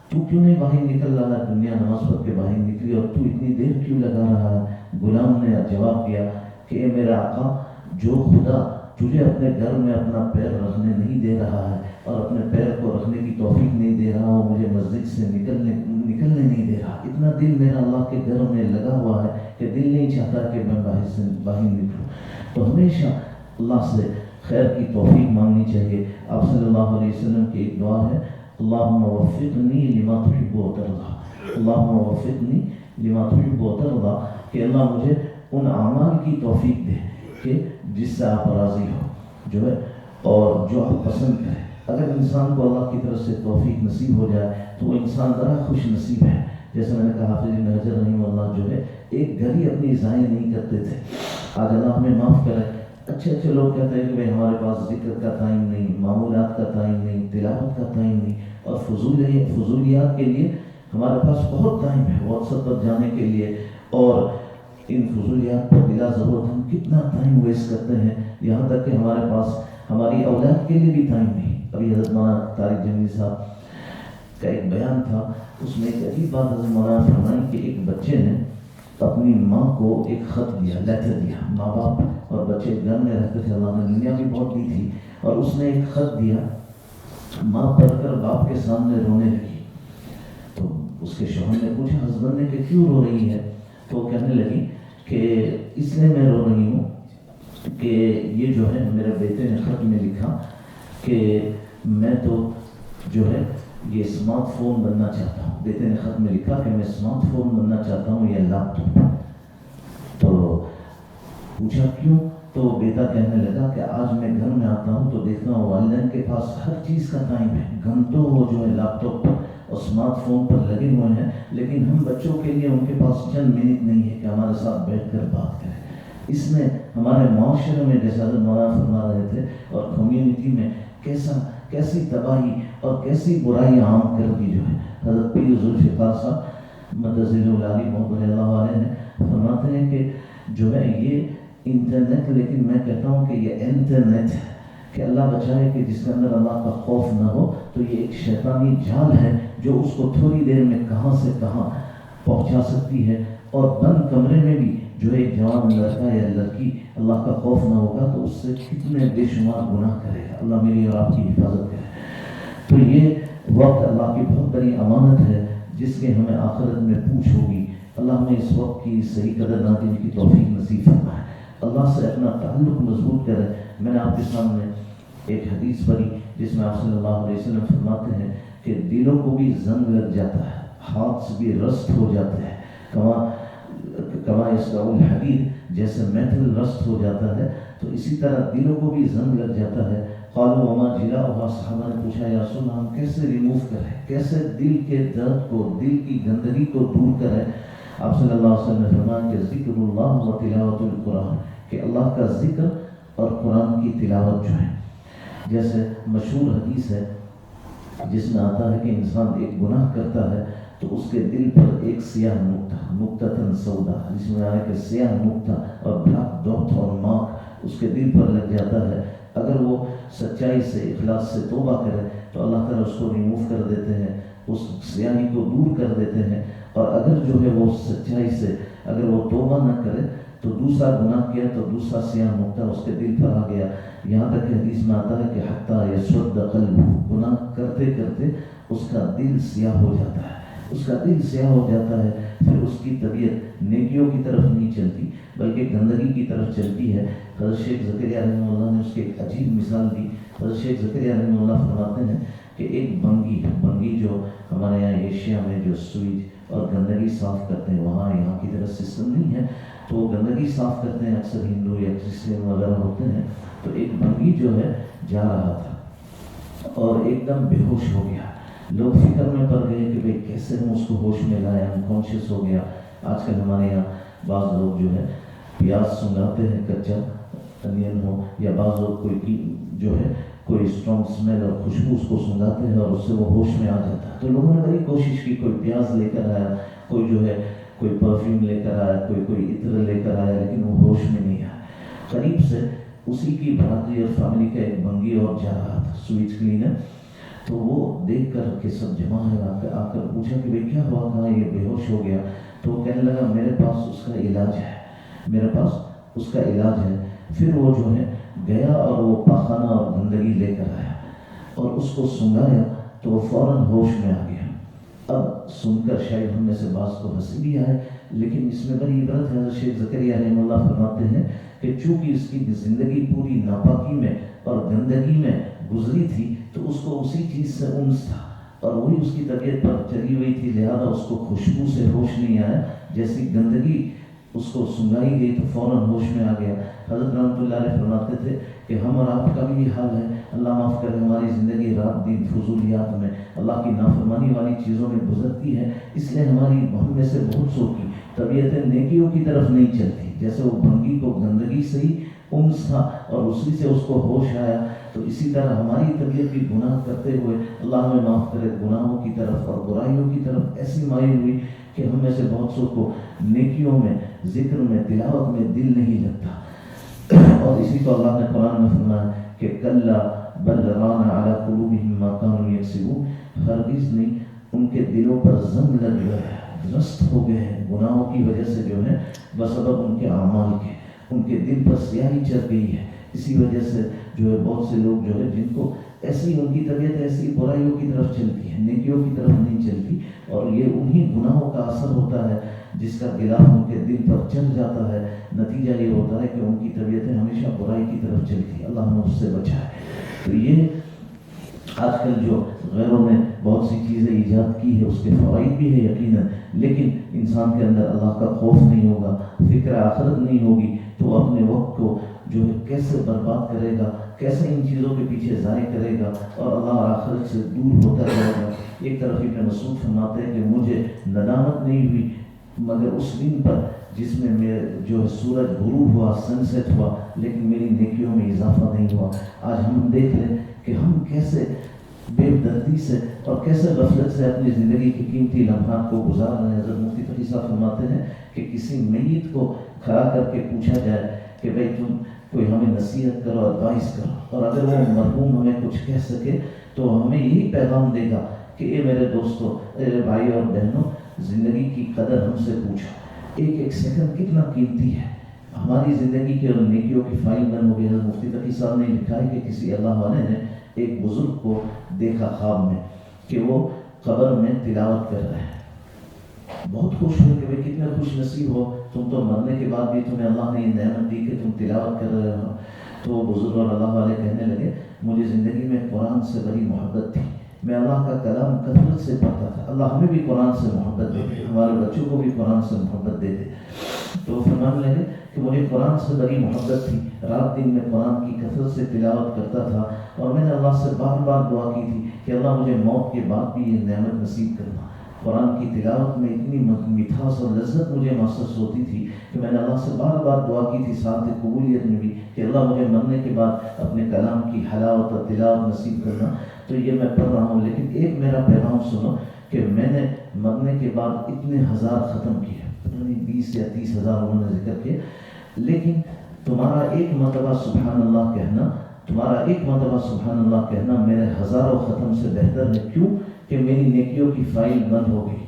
تو کیوں نہیں باہر نکل رہا ہے؟ دنیا نماز پڑھ کے باہر نکلی اور تو اتنی دیر کیوں لگا رہا ہے؟ غلام نے جواب دیا کہ اے میرا آقا، جو خدا تجھے اپنے گھر میں اپنا پیر رکھنے نہیں دے رہا ہے اور اپنے پیر کو رکھنے کی توفیق نہیں دے رہا، وہ مجھے مسجد سے نکلنے نہیں دے رہا. اتنا دل میرا اللہ کے گھر میں لگا ہوا ہے کہ دل نہیں چاہتا کہ میں باہر نکلوں. تو ہمیشہ اللہ سے خیر کی توفیق مانگنی چاہیے. آپ صلی اللہ علیہ وسلم کی ایک دعا ہے، اللہم وفقنی لما تحب وترضى، اللہم وفقنی لما تحب وترضى، کہ اللہ مجھے ان اعمال کی توفیق دے کہ جس سے آپ راضی ہو، جو ہے اور جو آپ پسند کریں. اگر انسان کو اللہ کی طرف سے توفیق نصیب ہو جائے تو وہ انسان بڑا خوش نصیب ہے. جیسے میں نے کہا، حافظ ابن حجر رحمہ اللہ جو ہے ایک گھڑی اپنی ضائع نہیں کرتے تھے. آج اللہ ہمیں معاف کرے، اچھے اچھے لوگ کہتے ہیں کہ بھائی ہمارے پاس ذکر کا ٹائم نہیں، معمولات کا ٹائم نہیں، تلاوت کا ٹائم نہیں، اور فضولیات کے لیے ہمارے پاس بہت ٹائم ہے، واٹس ایپ پر جانے کے لیے، اور ان فضولیات پر بلا ضرورت ہم کتنا ٹائم ویسٹ کرتے ہیں، یہاں تک کہ ہمارے پاس ہماری اولاد کے لیے بھی ٹائم نہیں۔ ابھی حضرت مولانا طارق جمیل صاحب کا ایک بیان تھا، اس میں ایک عجیب بات حضرت مولانا فرمائی کہ ایک بچے نے اپنی ماں کو ایک خط دیا، لیٹر دیا۔ ماں باپ اور بچے گھر میں رہتے تھے، اللہ نے دنیا بھی بہت دی تھی، اور اس نے ایک خط دیا۔ ماں پڑھ کر باپ کے سامنے رونے لگی، تو اس کے شوہر نے پوچھا ہسبینڈ نے کہ کیوں رو رہی ہے؟ تو وہ کہنے لگی کہ اس لیے میں رو رہی ہوں کہ یہ جو ہے میرے بیٹے نے خط میں لکھا کہ میں تو جو ہے یہ اسمارٹ فون بننا چاہتا ہوں۔ بیٹے نے خط میں لکھا کہ میں اسمارٹ فون بننا چاہتا ہوں، یہ لیپ ٹاپ۔ تو پوچھا کیوں؟ تو بیٹا کہنے لگا کہ آج میں گھر میں آتا ہوں تو دیکھتا ہوں والدین کے پاس ہر چیز کا ٹائم ہے، گھنٹوں وہ جو ہے لیپ ٹاپ پر اور اسمارٹ فون پر لگے ہوئے ہیں، لیکن ہم بچوں کے لیے ان کے پاس چند منٹ نہیں ہے کہ ہمارے ساتھ بیٹھ کر بات کریں۔ اس نے ہمارے معاشرے میں جیسا حضرت مولانا فرما رہے تھے اور کمیونٹی میں کیسی تباہی اور کیسی برائی عام کر دی جو ہے۔ حضرت پیر ذوالفقار صاحب مدثر العالی محمد اللہ علیہ نے فرماتے ہیں کہ جو ہے یہ انٹرنیٹ، لیکن میں کہتا ہوں کہ یہ انٹرنیٹ ہے، کہ اللہ بچائے کہ جس کے اندر اللہ کا خوف نہ ہو تو یہ ایک شیطانی جال ہے جو اس کو تھوڑی دیر میں کہاں سے کہاں پہنچا سکتی ہے، اور بند کمرے میں بھی جو ایک جوان لڑکا یا لڑکی اللہ کا خوف نہ ہوگا تو اس سے کتنے بے شمار گناہ کرے گا۔ اللہ میری اور آپ کی حفاظت کرے۔ تو یہ وقت اللہ کی بہت بڑی امانت ہے جس کے ہمیں آخرت میں پوچھ ہوگی۔ اللہ ہمیں اس وقت کی صحیح قدر دانی کی توفیق نصیب فرمائے، اللہ سے اپنا تعلق مضبوط کرے۔ میں نے آپ کے سامنے ایک حدیث پڑھی جس میں آپ صلی اللہ علیہ وسلم فرماتے ہیں کہ دلوں کو بھی زنگ لگ جاتا ہے، ہاتھ سے بھی رست ہو جاتے ہیں، کما یصنع الحدید، جیسے میٹل رست ہو جاتا ہے تو اسی طرح دلوں کو بھی زنگ لگ جاتا ہے۔ قالوا وما جلاؤها، صحابہ نے پوچھا یا رسول اللہ ہم کیسے ریموو کریں، کیسے دل کے درد کو، دل کی گندگی کو دور کریں؟ آپ صلی اللہ علیہ وسلم نے فرمایا کہ ذکر اللہ و تلاوت القرآن، کہ اللہ کا ذکر اور قرآن کی تلاوت جو ہے، جیسے مشہور حدیث ہے جس میں آتا ہے کہ انسان ایک گناہ کرتا ہے تو اس کے دل پر ایک سیاہ نقطہ، نقطۃ سودا، جس میں آیا کہ سیاہ نقطہ اور بلیک ڈاٹ اور مارک اس کے دل پر لگ جاتا ہے۔ اگر وہ سچائی سے، اخلاص سے توبہ کرے تو اللہ تعالیٰ اس کو ریموو کر دیتے ہیں، اس سیاہی کو دور کر دیتے ہیں، اور اگر جو ہے وہ سچائی سے اگر وہ توبہ نہ کرے تو دوسرا گناہ کیا تو دوسرا سیاہ نقطہ اس کے دل پر آ گیا، یہاں تک کہ حدیث میں آتا ہے کہ حتیٰ یسود قلبہ، گناہ کرتے کرتے اس کا دل سیاہ ہو جاتا ہے، اس کا دل سیاہ ہو جاتا ہے، پھر اس کی طبیعت نیکیوں کی طرف نہیں چلتی بلکہ گندگی کی طرف چلتی ہے۔ حضرت شیخ زکریا رحمہ اللہ نے اس کی ایک عجیب مثال دی۔ حضرت شیخ زکریا رحمہ اللہ فرماتے ہیں کہ ایک بنگی جو ہمارے یہاں ایشیا میں جو سویج اور گندگی صاف کرتے ہیں، وہاں یہاں کی طرح سسٹم نہیں ہے تو وہ گندگی صاف کرتے ہیں، اکثر ہندو یا کرسچن وغیرہ ہوتے ہیں، تو ایک بنگی جو ہے جا رہا تھا اور ایک دم بے ہوش ہو گیا۔ لوگ فکر میں پڑ گئے کہ بھئی کیسے ہم اس کو ہوش میں لائیں، انکانشیس ہو گیا۔ آج کل ہمارے یہاں بعض لوگ جو ہے پیاز سنگھاتے ہیں، کچا انین ہو، یا بعض لوگ کوئی جو ہے کوئی اسٹرانگ اسمیل اور خوشبو اس کو سنگھاتے ہیں اور اس سے وہ ہوش میں آ جاتا ہے۔ تو لوگوں نے بڑی کوشش کی، کوئی پیاز لے کر آیا، کوئی جو ہے کوئی پرفیوم لے کر آیا، کوئی عطر لے کر آیا، لیکن وہ ہوش میں نہیں آیا۔ قریب سے اسی کی برادری اور فیملی کا ایک بنگی اور جا رہا تھا، سویچ کلینر، تو وہ دیکھ کر کہ سب جمع ہے آ کر پوچھا کہ بھئی کیا ہوا، کہاں یہ بے ہوش ہو گیا؟ تو وہ کہنے لگا میرے پاس اس کا علاج ہے، میرے پاس اس کا علاج ہے۔ پھر وہ جو ہے گیا اور وہ پاخانہ اور گندگی لے کر آیا اور اس کو سنگھایا تو وہ فوراً ہوش میں آ گیا۔ اب سن کر شاید ہم میں سے بعض کو ہنسی بھی آئے، لیکن اس میں بڑی عبرت ہے۔ حضرت شیخ زکریا رحمہ اللہ فرماتے ہیں کہ چونکہ اس کی زندگی پوری ناپاکی میں اور گندگی میں گزری تھی تو اس کو اسی چیز سے انس تھا اور وہی اس کی طبیعت پر چلی ہوئی تھی، لہذا اس کو خوشبو سے ہوش نہیں آیا، جیسی گندگی اس کو سنگھائی گئی تو فوراً ہوش میں آ گیا۔ حضرت رحمۃ اللہ علیہ فرماتے تھے کہ ہم اور آپ کا بھی یہ حال ہے، اللہ معاف کرے، ہماری زندگی رات دن فضولیات میں، اللہ کی نافرمانی والی چیزوں میں گزرتی ہے، اس لیے ہم میں سے بہت سو کی طبیعتیں نیکیوں کی طرف نہیں چلتی، جیسے وہ بھنگی کو گندگی سے ہی انس تھا اور اسی سے اس کو ہوش آیا. تو اسی طرح ہماری طبیعت بھی گناہ کرتے ہوئے اللہ ہمیں معاف کرے گناہوں کی طرف اور برائیوں کی طرف ایسی مائل ہوئی کہ ہم میں سے بہت سو کو نیکیوں میں، ذکر میں، تلاوت میں دل نہیں لگتا. اور اسی کو اللہ نے قرآن میں فرمایا کہ کلا بل ران علی قلوبہم ما کانوا یکسبون، ہرگز نہیں، ان کے دلوں پر زنگ لگ گیا ہے، رست ہو گئے ہیں گناہوں کی وجہ سے جو ہے بسبب ان کے اعمال کے، ان کے دل پر سیاہی چڑھ گئی ہے. اسی وجہ سے جو ہے بہت سے لوگ جو ہے جن کو ایسی ان کی طبیعت ایسی برائیوں کی طرف چلتی ہے، نیکیوں کی طرف نہیں چلتی، اور یہ انہی گناہوں کا اثر ہوتا ہے جس کا غلاف ان کے دل پر چڑھ جاتا ہے. نتیجہ یہ ہوتا ہے کہ ان کی طبیعتیں ہمیشہ برائی کی طرف چلتی ہیں. اللہ ہمیں اس سے بچائے. تو یہ آج کل جو غیروں نے بہت سی چیزیں ایجاد کی ہے اس کے فوائد بھی ہے یقیناً، لیکن انسان کے اندر اللہ کا خوف نہیں ہوگا، فکر آخرت نہیں ہوگی، تو وہ اپنے وقت کو جو ہے کیسے برباد کرے گا، کیسے ان چیزوں کے پیچھے ضائع کرے گا اور اللہ اور آخرت سے دور ہوتا جائے گا. ایک طرف ابن مسعود فرماتے ہیں کہ مجھے ندامت نہیں ہوئی مگر اس دن پر جس میں میرے جو ہے سورج غروب ہوا، سن سیٹ ہوا، لیکن میری نیکیوں میں اضافہ نہیں ہوا. آج ہم دیکھ لیں کہ ہم کیسے بے دردی سے اور کیسے غفلت سے اپنی زندگی کی قیمتی لمحات کو گزار رہے ہیں. حضرت مفتی تقی صاحب فرماتے ہیں کہ کسی میت کو کھڑا کر کے پوچھا جائے کہ بھائی تم کوئی ہمیں نصیحت کرو، ایڈوائز کرو، اور اگر وہ مرحوم ہمیں کچھ کہہ سکے تو ہمیں یہی پیغام دے گا کہ اے میرے دوستو، میرے بھائی اور بہنوں، زندگی کی قدر ہم سے پوچھو. ایک ایک سیکنڈ کتنا قیمتی ہے. ہماری زندگی کے اور نیکیوں کی فائل بند ہو گئی. حضرت مفتی تقی صاحب نے لکھا ہے کہ کسی اللہ والے نے ایک بزرگ کو دیکھا خواب میں کہ وہ قبر میں تلاوت کر رہے ہیں. بہت خوش ہوئے کہ بھائی کتنے خوش نصیب ہو، تم تو مرنے کے بعد بھی تمہیں اللہ نے یہ نعمت دی کہ تم تلاوت کر رہے ہو. تو وہ بزرگ اور اللہ والے کہنے لگے مجھے زندگی میں قرآن سے بڑی محبت تھی، میں اللہ کا کلام کثرت سے پڑھتا تھا. اللہ ہمیں بھی قرآن سے محبت دے دے، ہمارے بچوں کو بھی قرآن سے محبت دے دے. تو فرمانے لگے کہ مجھے قرآن سے بڑی محبت تھی، رات دن میں قرآن کی کثرت سے تلاوت کرتا تھا، اور میں نے اللہ سے بار بار دعا کی تھی کہ اللہ مجھے موت کے بعد بھی یہ نعمت نصیب کرنا. قرآن کی تلاوت میں اتنی مٹھاس اور لذت مجھے محسوس ہوتی تھی کہ میں نے اللہ سے بار بار دعا کی تھی ساتھ قبولیت میں بھی کہ اللہ مجھے مرنے کے بعد اپنے کلام کی حلاوت اور تلاوت نصیب کرنا. تو یہ میں پڑھ رہا ہوں، لیکن ایک میرا پیغام سنو کہ میں نے مرنے کے بعد اتنے ہزار ختم کیے، پتہ نہیں 20 یا 30 ہزار انہوں نے ذکر کیے، لیکن تمہارا ایک مرتبہ سبحان اللہ کہنا، تمہارا ایک مرتبہ سبحان اللہ کہنا میرے ہزاروں ختم سے بہتر ہے. کیوں کہ میری نیکیوں کی فائل بند ہو گئی.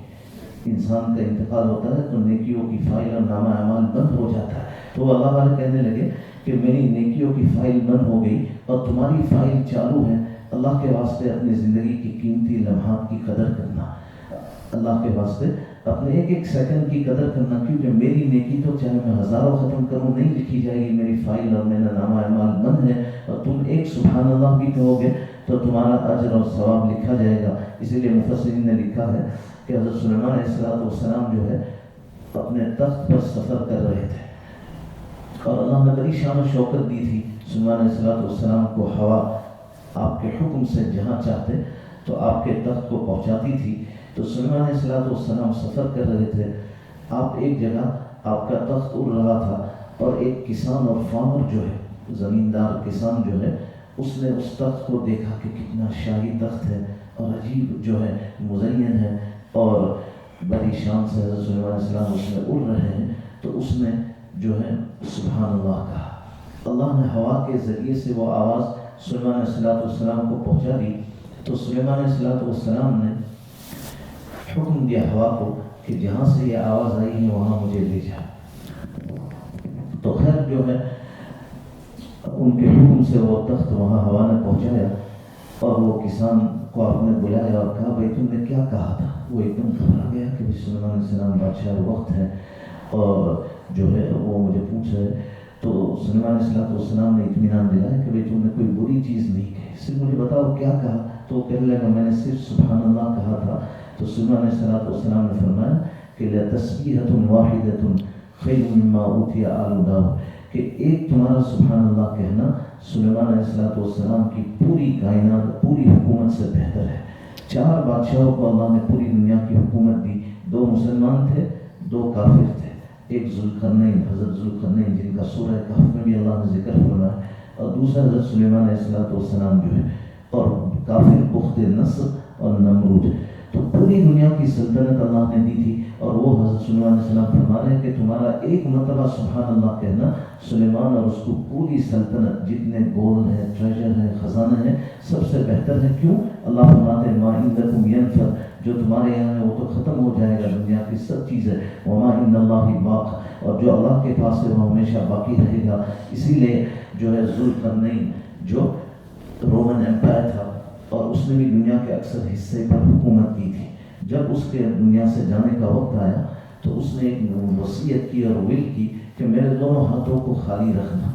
انسان کا انتقال ہوتا ہے تو نیکیوں کی فائل اور نامہ اعمال بند ہو جاتا ہے. تو اللہ والے کہنے لگے کہ میری نیکیوں کی فائل بند ہو گئی اور تمہاری فائل چالو ہے. اللہ کے واسطے اپنی زندگی کی قیمتی لمحات کی قدر کرنا، اللہ کے واسطے اپنے ایک ایک سیکنڈ کی قدر کرنا، کیونکہ میری نیکی تو چاہے میں ہزاروں ختم کروں نہیں لکھی جائے گی، میری فائل اور میرا نامہ اعمال بند ہے. اور تم ایک سبحان اللہ بھی کہو گے تو تمہارا اجر اور ثواب لکھا جائے گا. اسی لیے مفسرین نے لکھا ہے کہ حضرت سلیمان علیہ السلام جو ہے اپنے تخت پر سفر کر رہے تھے اور اللہ نے بڑی شان و شوکت دی تھی. سلیمان علیہ السلام کو ہوا آپ کے حکم سے جہاں چاہتے تو آپ کے تخت کو پہنچاتی تھی. تو سلیمان علیہ السلام سفر کر رہے تھے، آپ ایک جگہ آپ کا تخت اڑ رہا تھا اور ایک کسان اور فارمر جو ہے، زمیندار کسان جو ہے، اس نے اس تخت کو دیکھا کہ کتنا شاہی تخت ہے اور عجیب جو ہے مزین ہے اور بڑی شان سے حضرت سلیمان علیہ السلام اس میں اڑ رہے ہیں. تو اس نے جو ہے سبحان اللہ کہا. اللہ نے ہوا کے ذریعے سے وہ آواز سلیمان علیہ السلام کو پہنچا دی. تو سلیمان علیہ السلام نے حکم دیا ہوا کو کہ جہاں سے یہ آواز آئی ہے وہاں مجھے لے جا. تو خیر جو ہے ان کے حکم سے وہ تخت وہاں ہوا نے پہنچایا اور وہ کسان کو آپ نے بلایا اور کہا بھائی تم نے کیا کہا تھا. وہ ایک دم گھبرا گیا کہ سلیمان علیہ السلام بادشاہ وقت ہے اور جو ہے وہ مجھے پوچھ رہے. تو سلیمان علیہ السلام نے اطمینان دلایا کہ بھائی تم نے کوئی بری چیز نہیں کہی، صرف مجھے بتاؤ کیا کہا. تو وہ کہنے لگا میں نے صرف سبحان اللہ کہا تھا. تو سلیمان علیہ السلام نے فرمایا کہ لَتَسْبِيحَةٌ وَاحِدَةٌ خَيْرٌ مِّمَّا أُوتِيَ آلُ داؤد، کہ ایک تمہارا سبحان اللہ کہنا سلیمان علیہ السلام کی پوری کائنات پوری حکومت سے بہتر ہے. 4 بادشاہوں کو اللہ نے پوری دنیا کی حکومت دی، 2 مسلمان تھے 2 کافر تھے. ایک ذوالقرنین، حضرت ذوالقرنین جن کا سورہ کہف میں بھی اللہ نے ذکر فرمایا، اور دوسرا حضرت سلیمان علیہ السلام جو ہے، اور کافر بخت نصر اور نمرود۔ تو پوری دنیا کی سلطنت اللہ نے دی تھی، اور وہ حضرت سلیمان علیہ السلام فرما رہے ہیں کہ تمہارا ایک مرتبہ سبحان اللہ کہنا، سلیمان اور اس کو پوری سلطنت، جتنے گولڈ ہے، ٹریجر ہے، خزانہ ہے، سب سے بہتر ہے۔ کیوں؟ اللہ فرماتے ہیں ما عندکم ینفد، جو تمہارے یہاں ہے وہ تو ختم ہو جائے گا، دنیا کی سب چیزیں، وما عند اللہ باق، اور جو اللہ کے پاس ہے وہ ہمیشہ باقی رہے گا۔ اسی لیے جو ہے ذوالقرنین جو رومن امپائر تھا، اور اس نے بھی دنیا کے اکثر حصے پر حکومت کی تھی، جب اس کے دنیا سے جانے کا وقت آیا تو اس نے ایک وصیت کی اور ول کی کہ میرے دونوں ہاتھوں کو خالی رکھنا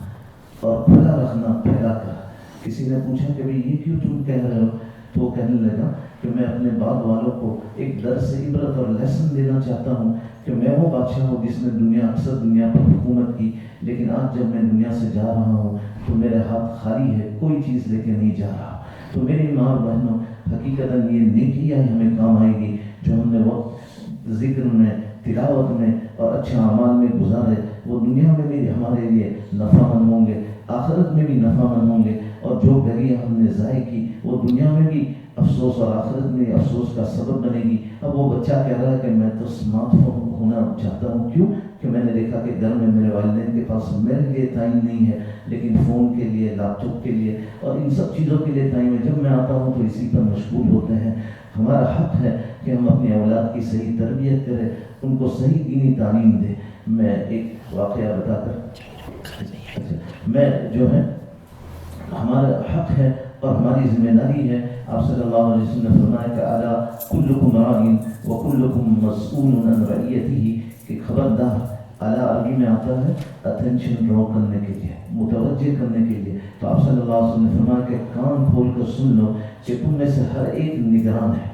اور کھلا رکھنا پھیلا کر۔ کسی نے پوچھا کہ بھئی یہ کیوں تم کہہ رہے ہو؟ تو وہ کہنے لگا کہ میں اپنے بعد والوں کو ایک درس عبرت اور لیسن دینا چاہتا ہوں کہ میں وہ بادشاہ ہوں جس نے اکثر دنیا پر حکومت کی، لیکن آج جب میں دنیا سے جا رہا ہوں تو میرے ہاتھ خالی ہے، کوئی چیز لے کے نہیں جا رہا۔ تو میری ماں اور بہنوں، حقیقتاً یہ نیکی ہمیں کام آئے گی جو ہم نے وقت ذکر میں، تلاوت میں اور اچھے اعمال میں گزارے، وہ دنیا میں بھی ہمارے لیے نفع مند ہوں گے، آخرت میں بھی نفع مند ہوں گے، اور جو گھڑیاں ہم نے ضائع کی وہ دنیا میں بھی افسوس اور آخرت میں افسوس کا سبب بنے گی۔ اب وہ بچہ کہہ رہا ہے کہ میں تو اسمارٹ فون ہونا چاہتا ہوں، کیوں کہ میں نے دیکھا کہ گھر میں میرے والدین کے پاس میرے لیے ٹائم نہیں ہے، لیکن فون کے لیے، لیپ ٹاپ کے لیے اور ان سب چیزوں کے لیے ٹائم ہے۔ جب میں آتا ہوں تو اسی پر مشغول ہوتے ہیں۔ ہمارا حق ہے کہ ہم اپنی اولاد کی صحیح تربیت کریں، ان کو صحیح دینی تعلیم دیں۔ میں ایک واقعہ بتا کر میں جو ہے، ہمارا حق ہے اور ہماری ذمہ داری ہے۔ آپ صلی اللہ علیہ وسلم نے فرمایا کہ اعلیٰ کلکم راعٍ وکلکم مسئول عن رعیتہ، کہ خبردار، اعلیٰ عربی میں آتا ہے اٹینشن ڈرا کرنے کے لیے، متوجہ کرنے کے لیے۔ تو آپ صلی اللہ علیہ وسلم نے فرمایا کہ کان کھول کر سن لو کہ تم میں سے ہر ایک نگران ہے،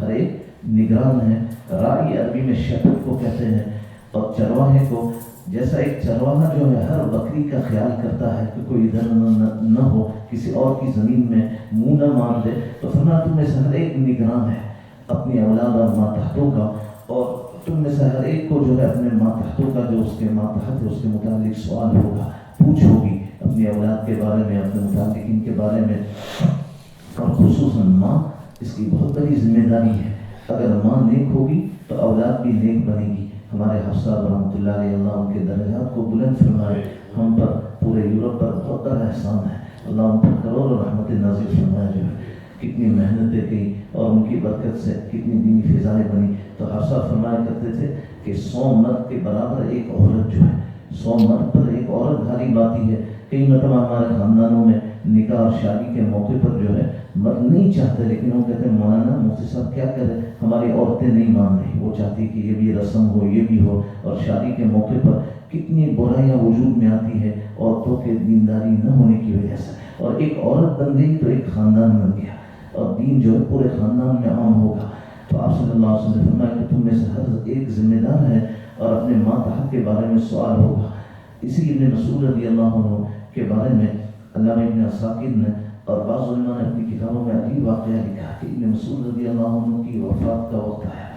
ہر ایک نگران ہے۔ راعی عربی میں شیپرڈ کو کہتے ہیں، اور چرواہے کو، جیسا ایک چرواہا جو ہے ہر بکری کا خیال کرتا ہے کہ کوئی ادھر نہ ہو، کسی اور کی زمین میں منہ نہ مار دے، تو فرمایا تم میں سے ہر ایک نگران ہے اپنی اولاد اور ماتحتوں کا، اور تم میں سے ہر ایک کو جو ہے اپنے ماتحتوں کا، جو اس کے ماتحت ہے، اس کے متعلق سوال ہوگا، پوچھ ہوگی اپنی اولاد کے بارے میں، اپنے متعلقین کے بارے میں، اور خصوصاً ماں، اس کی بہت بڑی ذمہ داری ہے۔ اگر ماں نیک ہوگی تو اولاد بھی نیک بنے گی۔ ہمارے حفصہ رحمۃ اللہ علیہ، اللہ ان کے درجات کو بلند فرمائے، ہم پر، پورے یورپ پر بہت بڑا احسان ہے، اللہ ان پر کروڑ رحمت نازل فرمائے، جو ہے کتنی محنتیں کی اور ان کی برکت سے کتنی دینی فضائیں بنی۔ تو حفصہ فرمایا کرتے تھے کہ 100 مرد کے برابر ایک عورت جو ہے، 100 مرد پر ایک عورت غالب آتی ہے۔ کئی مرتبہ ہمارے خاندانوں میں نکاح اور شادی کے موقع پر جو ہے مرد نہیں چاہتے، لیکن وہ کہتے ہیں مولانا مفتی صاحب کیا کریں، ہماری عورتیں نہیں مان رہی، وہ چاہتی کہ یہ بھی رسم ہو، یہ بھی ہو۔ اور شادی کے موقع پر کتنی برائیاں وجود میں آتی ہے عورتوں کے دینداری نہ ہونے کی وجہ سے، اور ایک عورت بن گئی تو ایک خاندان بن گیا، اور دین جو ہے پورے خاندان میں عام ہوگا۔ تو آپ صلی اللہ علیہ وسلم نے فرمایا کہ تم میں سے ہر ایک ذمہ دار ہے اور اپنے ماتحت کے بارے میں سوال ہوگا۔ اسی لیے ابن مسعود رضی اللہ عنہ کے بارے میں علامہ ابن عساکر نے اور بعض علماء نے اپنی کتابوں میں عجیب واقعہ لکھا کہ ابن مسعود رضی اللہ عنہ کی وفات کا وقت آیا۔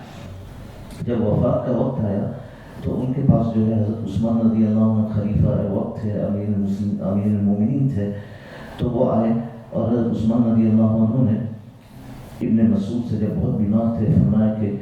جب وفات کا وقت آیا تو ان کے پاس جو ہے حضرت عثمان رضی اللہ عنہ خلیفہ وقت تھے، امیر المومنین تھے، تو وہ آئے اور حضرت عثمان رضی اللہ عنہ نے ابن مسعود سے جب بہت بیمار تھے فرمایا کہ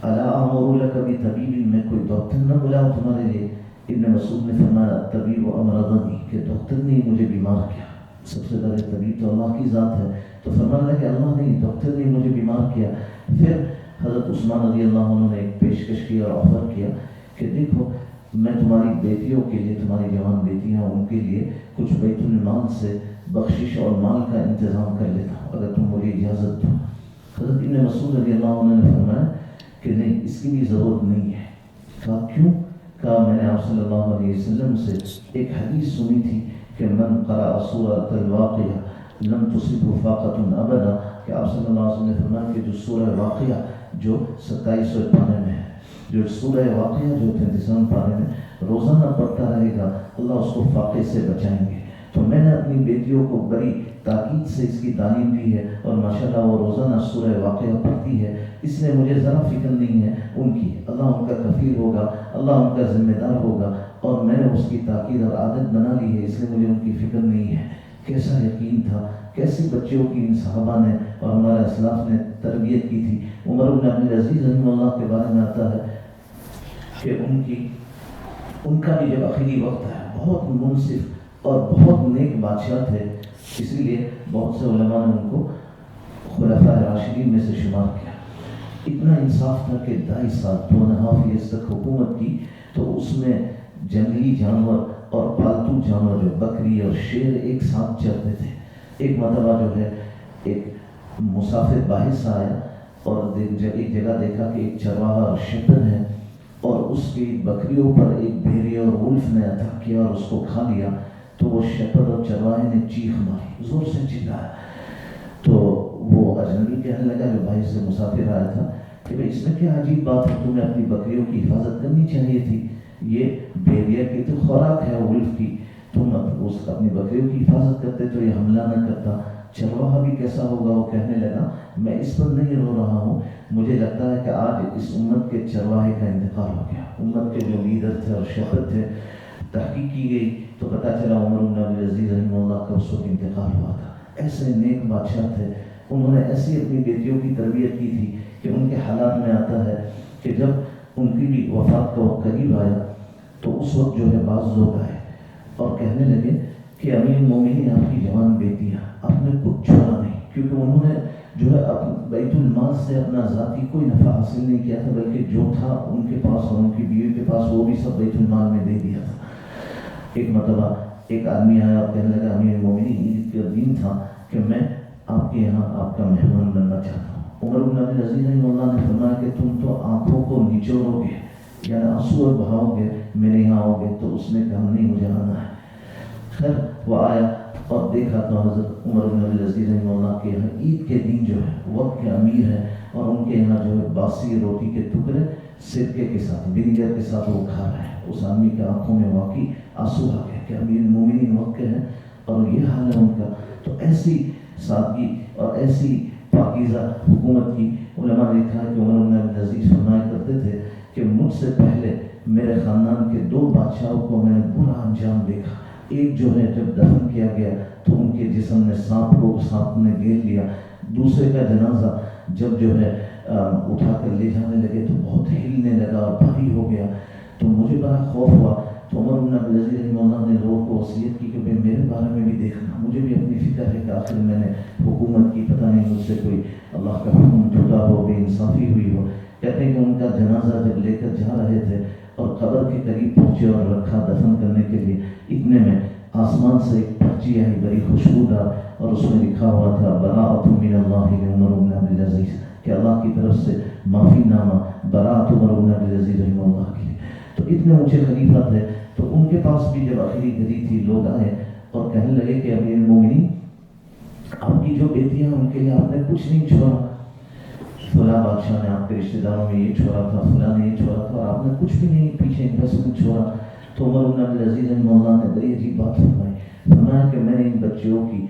الا امر لک بطبیب، میں کوئی ڈاکٹر نہ بلاؤں تمہارے لیے؟ ابن مسعود نے فرمایا طبیب امرضنی، کہ ڈاکٹر نے مجھے بیمار کیا، سب سے بڑے طبیب تو اللہ کی ذات ہے۔ تو فرمایا کہ اللہ نہیں، ڈاکٹر نے مجھے بیمار کیا۔ پھر حضرت عثمان رضی اللہ عنہ نے ایک پیشکش کی اور آفر کیا کہ دیکھو میں تمہاری بیٹیوں کے لیے، تمہاری جوان بیٹیاں ان کے لیے کچھ بیت المال سے بخشش اور مال کا انتظام کر لیتا ہوں، اگر تم مجھے اجازت دو۔ حضرت ابن مسعود رضی اللہ عنہ نے فرمایا کہ نہیں، اس کی بھی ضرورت نہیں ہے۔ کہا کیوں؟ کہا میں نے آپ صلی اللہ علیہ وسلم سے ایک حدیث سنی تھی کہ من قرأ سورۃ الواقعہ لم تصبہ فاقۃ ابدا، کہ آپ صلی اللہ علیہ وسلم نے فرمایا کہ جو سورہ واقعہ جو 2700 پارے میں ہے، جو سورہ واقعہ جو 33 پارے میں روزانہ پڑھتا رہے گا اللہ اس کو فاقے سے بچائیں گے۔ تو میں نے اپنی بیٹیوں کو بڑی تاکید سے اس کی تعلیم دی ہے، اور ماشاءاللہ وہ روزانہ سورہ واقعہ پڑھتی ہے۔ اس اس لیے مجھے ذرا فکر نہیں ہے ان کی، اللہ ان کا کفیل ہوگا، اللہ ان کا ذمہ دار ہوگا، اور میں نے اس کی تاکید اور عادت بنا لی ہے، اس لیے مجھے ان کی فکر نہیں ہے۔ کیسا یقین تھا، کیسی بچوں کی ان صحابہ نے اور ہمارے اسلاف نے تربیت کی تھی۔ عمر بن عبدالعزیز رحمہ اللہ کے بارے میں آتا ہے کہ ان کا بھی جب آخری وقت ہے، بہت منصف اور بہت نیک بادشاہ تھے، اسی لیے بہت سے علماء نے ان کو خلفاء راشدین میں سے شمار کیا۔ اتنا انصاف تھا کہ 2.5 سال 2.5 years تک حکومت کی، تو اس میں جنگلی جانور اور پالتو جانور جو بکری اور شیر ایک ساتھ چرتے تھے۔ ایک مرتبہ جو ہے ایک مسافر باہر سے آیا اور ایک جگہ دیکھا کہ ایک چرواہا شیپر ہے اور اس کی بکریوں پر ایک بھیڑیے اور ولف نے اٹیک کیا اور اس کو کھا لیا۔ تو وہ شیپر اور چرواہے نے چیخ ماری، زور سے چلایا۔ تو وہ اجنبی کہنے لگا جو باہر سے مسافر آیا تھا کہ بھئی اس میں کیا عجیب بات ہے، تمہیں اپنی بکریوں کی حفاظت کرنی چاہیے تھی، یہ بھیڑیا کی تو خوراک ہے ولف کی، تم اپنی بکریوں کی حفاظت کرتے تو یہ حملہ نہ کرتا۔ چرواہا بھی کیسا ہوگا، وہ کہنے لگا میں اس پر نہیں رو رہا ہوں، مجھے لگتا ہے کہ آج اس امت کے چرواہے کا انتقال ہو گیا۔ امت کے جو لیڈر تھے اور شیخ تھے، تحقیق کی گئی تو پتہ چلا عمر بن عبدالعزیز رحمہ اللہ کا اس وقت انتقال ہوا تھا۔ ایسے نیک بادشاہ تھے، انہوں نے ایسی اپنی بیٹیوں کی تربیت کی تھی کہ ان کے حالات میں آتا ہے کہ جب ان کی بھی وفات کا وقت قریب آیا تو اس وقت جو ہے بعض لوگ آئے اور کہنے لگے کہ امیر المومنین آپ کی جوان بیٹیاں، آپ نے کچھ چھوڑا نہیں، کیونکہ انہوں نے جو ہے بیت المال سے اپنا ذاتی کوئی نفع حاصل نہیں کیا تھا، بلکہ جو تھا ان کے پاس اور ان کی بیوی کے پاس وہ بھی سب بیت المال میں دے دیا تھا۔ ایک مرتبہ ایک آدمی آیا اور کہنے لگا امیر المومنین عید کا دن تھا کہ میں آپ کے یہاں آپ کا مہمان بننا چاہتا ہوں۔ عمر بن عبدالعزیز رحمہ اللہ نے فرمایا کہ تم تو آنکھوں کو نچوڑو گے، یعنی آنسو بہاؤ گے، میرے یہاں آؤ گے۔ تو اس نے کہا نہیں، مجھے آنا ہے۔ خیر وہ آیا اور دیکھا تو حضرت عمر بن عبدالعزیز رحمہ اللہ کے یہاں عید کے دن جو ہے وقت کے امیر ہیں، اور ان کے یہاں جو ہے باسی روٹی کے ٹکڑے سرکے کے ساتھ ونیگر کے ساتھ وہ کھا رہے ہیں۔ اس آدمی کے آنکھوں میں واقعی آنسو آ گئے کہ امیر المومنین وقت کے ہیں اور یہ حال ہے ان کا۔ تو ایسی سادگی اور ایسی پاکیزہ حکومت کی علماء نے لکھا ہے کہ عمر بن عبدالعزیز فرمایا کرتے تھے کہ مجھ سے پہلے میرے خاندان کے 2 بادشاہوں کو میں نے برا انجام دیکھا۔ ایک جو ہے جب دفن کیا گیا تو ان کے جسم نے سانپ نے گھیر لیا، دوسرے کا جنازہ جب جو ہے اٹھا کر لے جانے لگے تو بہت ہلنے لگا اور بھاری ہو گیا۔ تو مجھے بڑا خوف ہوا، تو عمر بن عبدالعزیز رحمہ اللہ نے لوگوں کو وصیت کی کہ بھئی میرے بارے میں بھی دیکھنا، مجھے بھی اپنی فکر ہے کہ آخر میں نے حکومت کی، پتہ نہیں مجھ سے کوئی اللہ کا حکم ٹوٹا ہو، بے انصافی ہوئی ہو۔ کہتے ہیں کہ ان کا جنازہ جب لے کر جا رہے تھے اور قبر کے قریب پہنچے اور رکھا دفن کرنے کے لیے، اتنے میں آسمان سے ایک پرچی آئی بڑی خوشبودار، اور اس میں لکھا ہوا تھا براءۃ من اللہ لعمر بن عبدالعزیز، کہ اللہ کی طرف سے معافی نامہ براءۃ عمر بن عبدالعزیز رحمہ اللہ کے لیے۔ تو اتنے اونچے خلیفہ تھے، تو ان کے پاس بھی جب آخری گھڑی تھی لوگ آئے اور کہنے لگے کہ امیر المومنین آپ کی جو بیٹیاں ان کے لیے آپ نے کچھ نہیں چھوڑا، فلاں بادشاہ نے آپ کے رشتہ داروں میں یہ چھوڑا تھا، فلاں نے یہ چھوڑا تھا، اور آپ نے کچھ بھی نہیں پیچھے انویسٹمنٹ چھوڑا۔ تو عمر بن عبدالعزیز رحمہ اللہ نے بڑی عجیب بات فرمایا کہ میں نے ان بچوں کی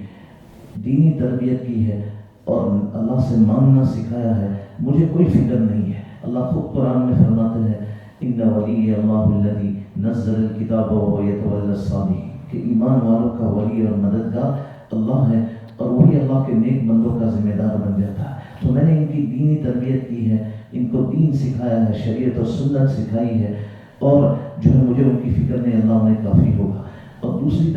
دینی تربیت کی ہے اور اللہ سے مانگنا سکھایا ہے، مجھے کوئی فکر نہیں ہے۔ اللہ خود قرآن میں فرماتے ہیں ان ولی اللہ الذی نزل الکتاب وهو یتولی الصالحین، کہ ایمان والوں کا ولی اور مددگار اللہ ہے اور وہی اللہ کے نیک بندوں کا ذمہ دار بن جاتا ہے۔ تو میں نے ان کی دینی تربیت کی ہے، ان کو دین سکھایا ہے، شریعت اور سنت سکھائی ہے، اور جو ہے مجھے ان کی فکر نہیں، اللہ انہیں کافی ہوگا۔ اور دوسری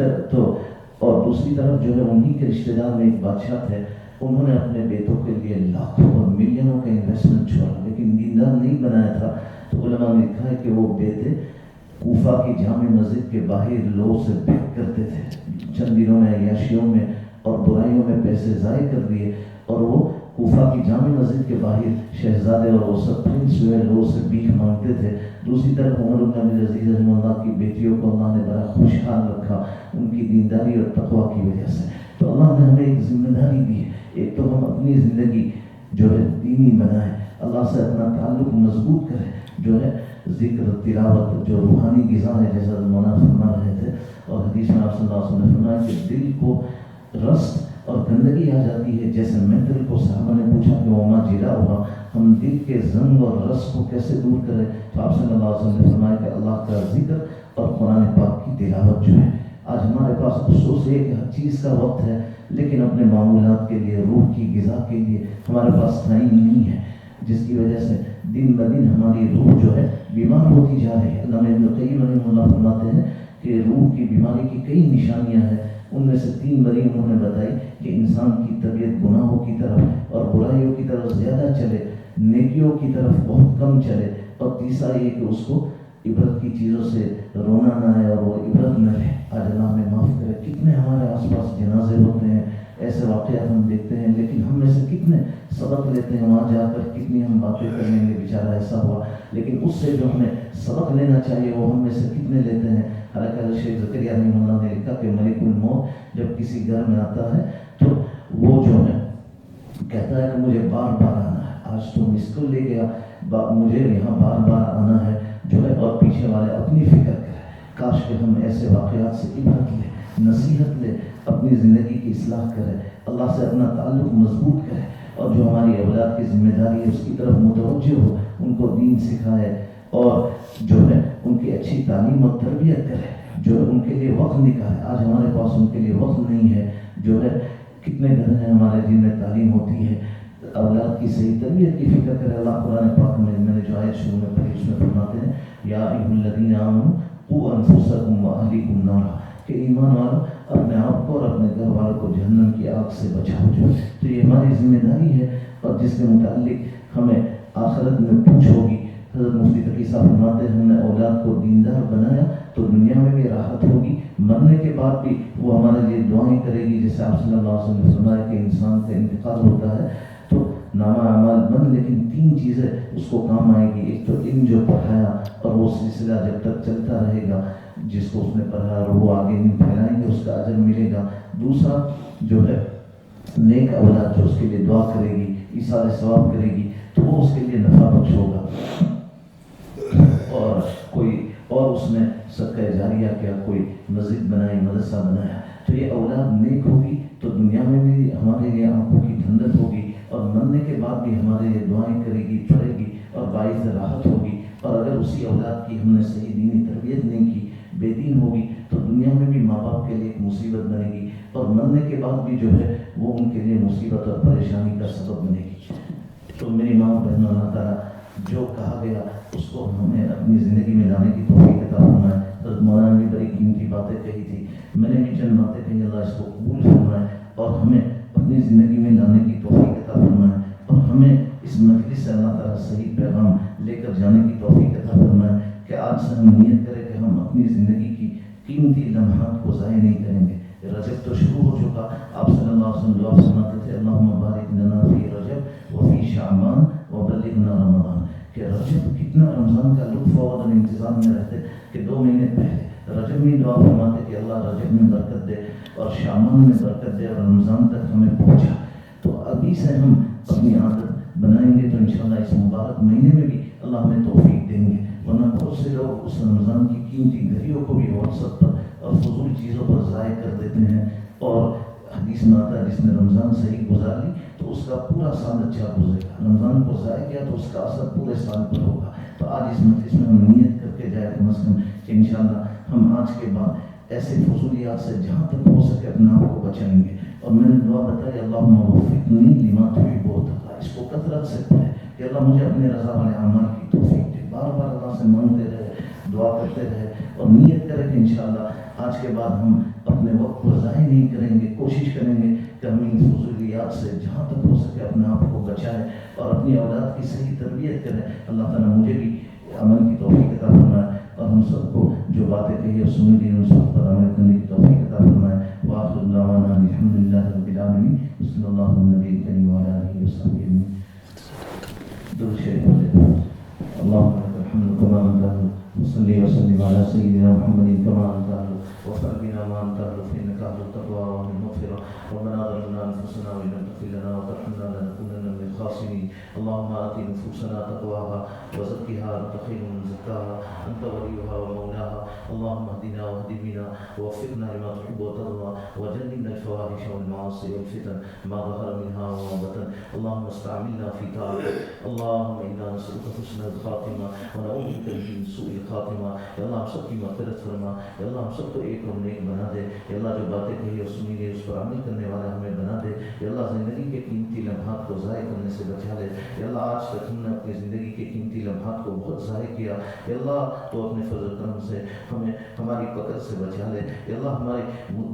طرف جو ہے انہی کے رشتہ دار میں ایک بادشاہ تھے، انہوں نے اپنے بیٹوں کے لیے لاکھوں اور ملینوں کا انویسٹمنٹ چھوڑا لیکن دیندار نہیں بنایا تھا۔ تو علماء نے لکھا ہے کہ وہ بیٹے کوفہ کی جامع مسجد کے باہر لوگوں سے بیک کرتے تھے، چند دنوں میں عیاشیوں میں اور برائیوں میں پیسے ضائع کر دیے، اور وہ کوفہ کی جامع مسجد کے باہر شہزادے اور وہ سب پرنس ہوئے لوگوں سے بھیک مانگتے تھے۔ دوسری طرف عمر بن عبدالعزیز رحمہ اللہ کی بیٹیوں کو اللہ نے بڑا خوشحال رکھا ان کی دینداری اور تقویٰ کی وجہ سے۔ تو اللہ نے ہمیں ایک ذمہ داری دی ہے، ایک تو ہم اپنی زندگی جو ہے دینی بنائیں، اللہ سے اپنا تعلق مضبوط کریں، جو ہے ذکر تلاوت جو روحانی غذا ہے جیسا مولانا فرما رہے تھے، اور حدیث میں آپ صلی اللہ علیہ وسلم نے فرمایا کہ دل کو رست اور گندگی آ جاتی ہے، جیسے مینٹل کو صحابہ نے پوچھا کہ وما جلا ہوا، ہم دل کے زنگ اور رس کو کیسے دور کریں؟ تو آپ صلی اللہ علیہ وسلم نے فرمایا کہ اللہ کا ذکر اور قرآن پاک کی تلاوت جو ہے. آج ہمارے پاس افسوس ہے کہ ہر چیز کا وقت ہے، لیکن اپنے معمولات کے لیے، روح کی غذا کے لیے ہمارے پاس ٹائم نہیں ہے، جس کی وجہ سے دن بدن ہماری روح جو ہے بیمار ہوتی جا رہی ہے. علامہ ابن قیم رحمہ اللہ فرماتے ہیں کہ روح کی بیماری کی کئی نشانیاں ہیں. ان میں سے 3 بڑی انہوں نے بتائی کہ انسان کی طبیعت گناہوں کی طرف اور برائیوں کی طرف زیادہ چلے، نیکیوں کی طرف بہت کم چلے، اور تیسرا یہ کہ اس کو عبرت کی چیزوں سے رونا نہ آئے اور وہ عبرت نہ لے. آج اللہ ہمیں معاف کرے، کتنے ہمارے آس پاس جنازے ہوتے ہیں، ایسے واقعات ہم دیکھتے ہیں، لیکن ہم میں سے کتنے سبق لیتے ہیں؟ وہاں جا کر کتنی ہم باتیں کر لیں گے، بیچارہ ایسا ہوا، لیکن اس سے جو ہمیں سبق لینا چاہیے وہ ہم میں سے کتنے لیتے ہیں؟ حالانکہ شیخ زکریا رحمہ اللہ نے لکھا کہ ملک الموت جب کسی گھر میں آتا ہے تو وہ جو ہے کہتا ہے کہ مجھے بار بار آنا ہے، آج تو مس کال لے گیا، مجھے یہاں بار بار آنا ہے جو ہے. اور پیچھے والے اپنی فکر کریں. کاش کہ ہم ایسے واقعات سے عبرت لیں، نصیحت لیں، اپنی زندگی کی اصلاح کریں، اللہ سے اپنا تعلق مضبوط کریں، اور جو ہماری اولاد کی ذمہ داری ہے اس کی طرف متوجہ ہو، ان کو دین سکھائے اور جو ہے ان کی اچھی تعلیم اور تربیت کرے، جو ان کے لیے وقت نکالے. آج ہمارے پاس ان کے لیے وقت نہیں ہے. جو ہے کتنے گھر ہیں ہمارے جن میں تعلیم ہوتی ہے، اولاد کی صحیح تربیت کی فکر کرے. اللہ قرآن پاک میں نے جو آیت شروع میں پڑھی اس میں فرماتے ہیں یا ایھا الذین آمنوا قوا انفسکم واہلیکم نارا، کہ ایمان والوں اپنے آپ کو اور اپنے گھر والوں کو جہنم کی آگ سے بچاؤ. جو تو یہ ہماری ذمہ داری ہے اور جس کے متعلق ہمیں آخرت میں پوچھ ہوگی. حضرت مفتی تقی صاحب فرماتے ہیں ہم نے اولاد کو دیندار بنایا تو دنیا میں بھی راحت ہوگی، مرنے کے بعد بھی وہ ہمارے لیے دعائیں کرے گی. جیسے آپ صلی اللہ علیہ وسلم نے فرمایا کہ انسان کا انتقال ہوتا ہے تو نامہ اعمال بند، لیکن 3 چیزیں اس کو کام آئے گی. ایک تو علم جو پڑھایا اور وہ سلسلہ جب تک چلتا رہے گا، جس کو اس نے پڑھا اور وہ آگے نہیں پھیلائیں گے اس کا اجر ملے گا. دوسرا جو ہے نیک اولاد جو اس کے لیے دعا کرے گی، ایثار ثواب کرے گی، تو وہ اس کے لیے نفع بخش ہوگا. اور اس نے صدقہ جاریہ کیا، کوئی مسجد بنائی، مدرسہ بنایا، تو یہ اولاد نیک ہوگی تو دنیا میں بھی ہمارے لیے آنکھوں کی ٹھنڈک ہوگی، اور مرنے کے بعد بھی ہمارے لیے دعائیں کرے گی، پڑھے گی اور باعث راحت ہوگی. اور اگر اسی اولاد کی ہم نے صحیح دینی تربیت نہیں کی، بے دین ہوگی، تو دنیا میں بھی ماں باپ کے لیے ایک مصیبت بنے گی، اور مرنے کے بعد بھی جو ہے وہ ان کے لیے مصیبت اور پریشانی کا سبب بنے گی. تو میری ماں بہنوں، اللہ تعالیٰ جو کہا گیا اس کو ہمیں اپنی زندگی میں لانے کی توفیق عطا فرمائے. حضرت مولانا نے بڑی قیمتی باتیں کہی تھی، میں نے بھی چند باتیں کہی، اللہ اس کو قبول فرمائے اور ہمیں اپنی زندگی میں لانے کی توفیق عطا فرمائے، اور ہمیں اس مجلس سے اللہ تعالیٰ صحیح پیغام لے کر جانے کی توفیق عطا فرمائے کہ آج سے ہم نیت کریں کہ ہم اپنی زندگی کی قیمتی لمحات کو ضائع نہیں کریں گے. رجب تو شروع ہو چکا، آپ صلی اللہ علیہ وسلم دعا فرماتے تھے اللہم بارک لنا فی رجب وفی شعبان وبلغنا رمضان، کہ رجب کتنا رمضان کا لطف اور انتظام میں رہتے کہ 2 مہینے پہلے رجب میں دعا فرماتے کہ اللہ رجب میں برکت دے اور شعبان میں برکت دے اور رمضان تک ہمیں پہنچا. تو ابھی سے ہم اپنی عادت بنائیں گے تو انشاءاللہ اس مبارک مہینے میں بھی اللہ ہمیں توفیق دیں گے. ورنہ بہت سے لوگ اس رمضان کی قیمتی گھڑیوں کو بھی واٹس ایپ پر اور فضول چیزوں پر ضائع کر دیتے ہیں، اور حدیث میں آتا ہے جس نے رمضان صحیح گزار لی تو اس کا پورا سال اچھا گزرے گا، رمضان کو ضائع کیا تو اس کا اثر پورے سال پر ہوگا. تو آج اس مجلس میں ہم نیت کر کے جائے کم از کم کہ انشاءاللہ ہم آج کے بعد ایسے فضولیات سے جہاں تک ہو سکے اپنے آپ کو بچائیں گے. اور میں نے دعا بتائی اللہم وفقنی لما تحب وترضى، اس کو کثرت سے پڑھیں کہ اللہ مجھے اپنے رضا والے اعمال کی توفیق دے. بار بار اللہ سے مانگتے رہے، دعا کرتے رہے، اور نیت کریں کہ انشاءاللہ آج کے بعد ہم اپنے وقت کو ضائع نہیں کریں گے. کوشش کریں گے کہ ہم ان فضولیات سے جہاں تک ہو سکے اپنے آپ کو بچائیں اور اپنی اولاد کی صحیح تربیت کریں. اللہ تعالیٰ مجھے بھی عمل کی توفیق عطا فرمائے اور ہم سب کو جو باتیں کہی اور سنی دی ان سب پر عمل کرنے کی توفیق عطا فرمائے. وآخر دعوانا الحمدللہ رب العالمین، صلی اللہ علیہ نبی کریم وعلی آلہ وصحبہ اجمعین. درود شریف اللهم لك الحمد كما أنت وصلي وسلم على سيدنا محمد كما أنت وفرجنا ما أنت فإنك أهل التقوى وأهل المغفرة. ربنا ظلمنا أنفسنا وإن لم تغفر لنا وترحمنا لنكونن من الخاسرين. اللهم آت نفوسنا تقواها وزكها أنت خير من زكاها أنت وليها ومولاها. اللهم اهدنا واهد بنا ووفقنا لما تحب وترضى وجنبنا الفواحش والمعاصي والفتن ما ظهر منها وما بطن. اللهم استعملنا في طاعتك. اللهم إنا نسألك حسن الخاتمة ونعوذ بك من سوء الخاتمة. یا اللہ ہم سب کی مغفرت فرما. یا اللہ ہم سب کو ایک اور نیک بنا دے. یا اللہ جو باتیں کہی اور سنی گئی اس پر عمل کرنے والا ہمیں بنا دے. یا اللہ زندگی کے قیمتی لمحات کو ضائع کرنے سے بچا لے. یا اللہ آج تک ہم نے اپنی زندگی کے قیمتی لمحات کو بہت ضائع کیا. یا اللہ تو اپنے فضل کرم سے ہمیں ہماری پکڑ سے بچا لے. یا اللہ ہماری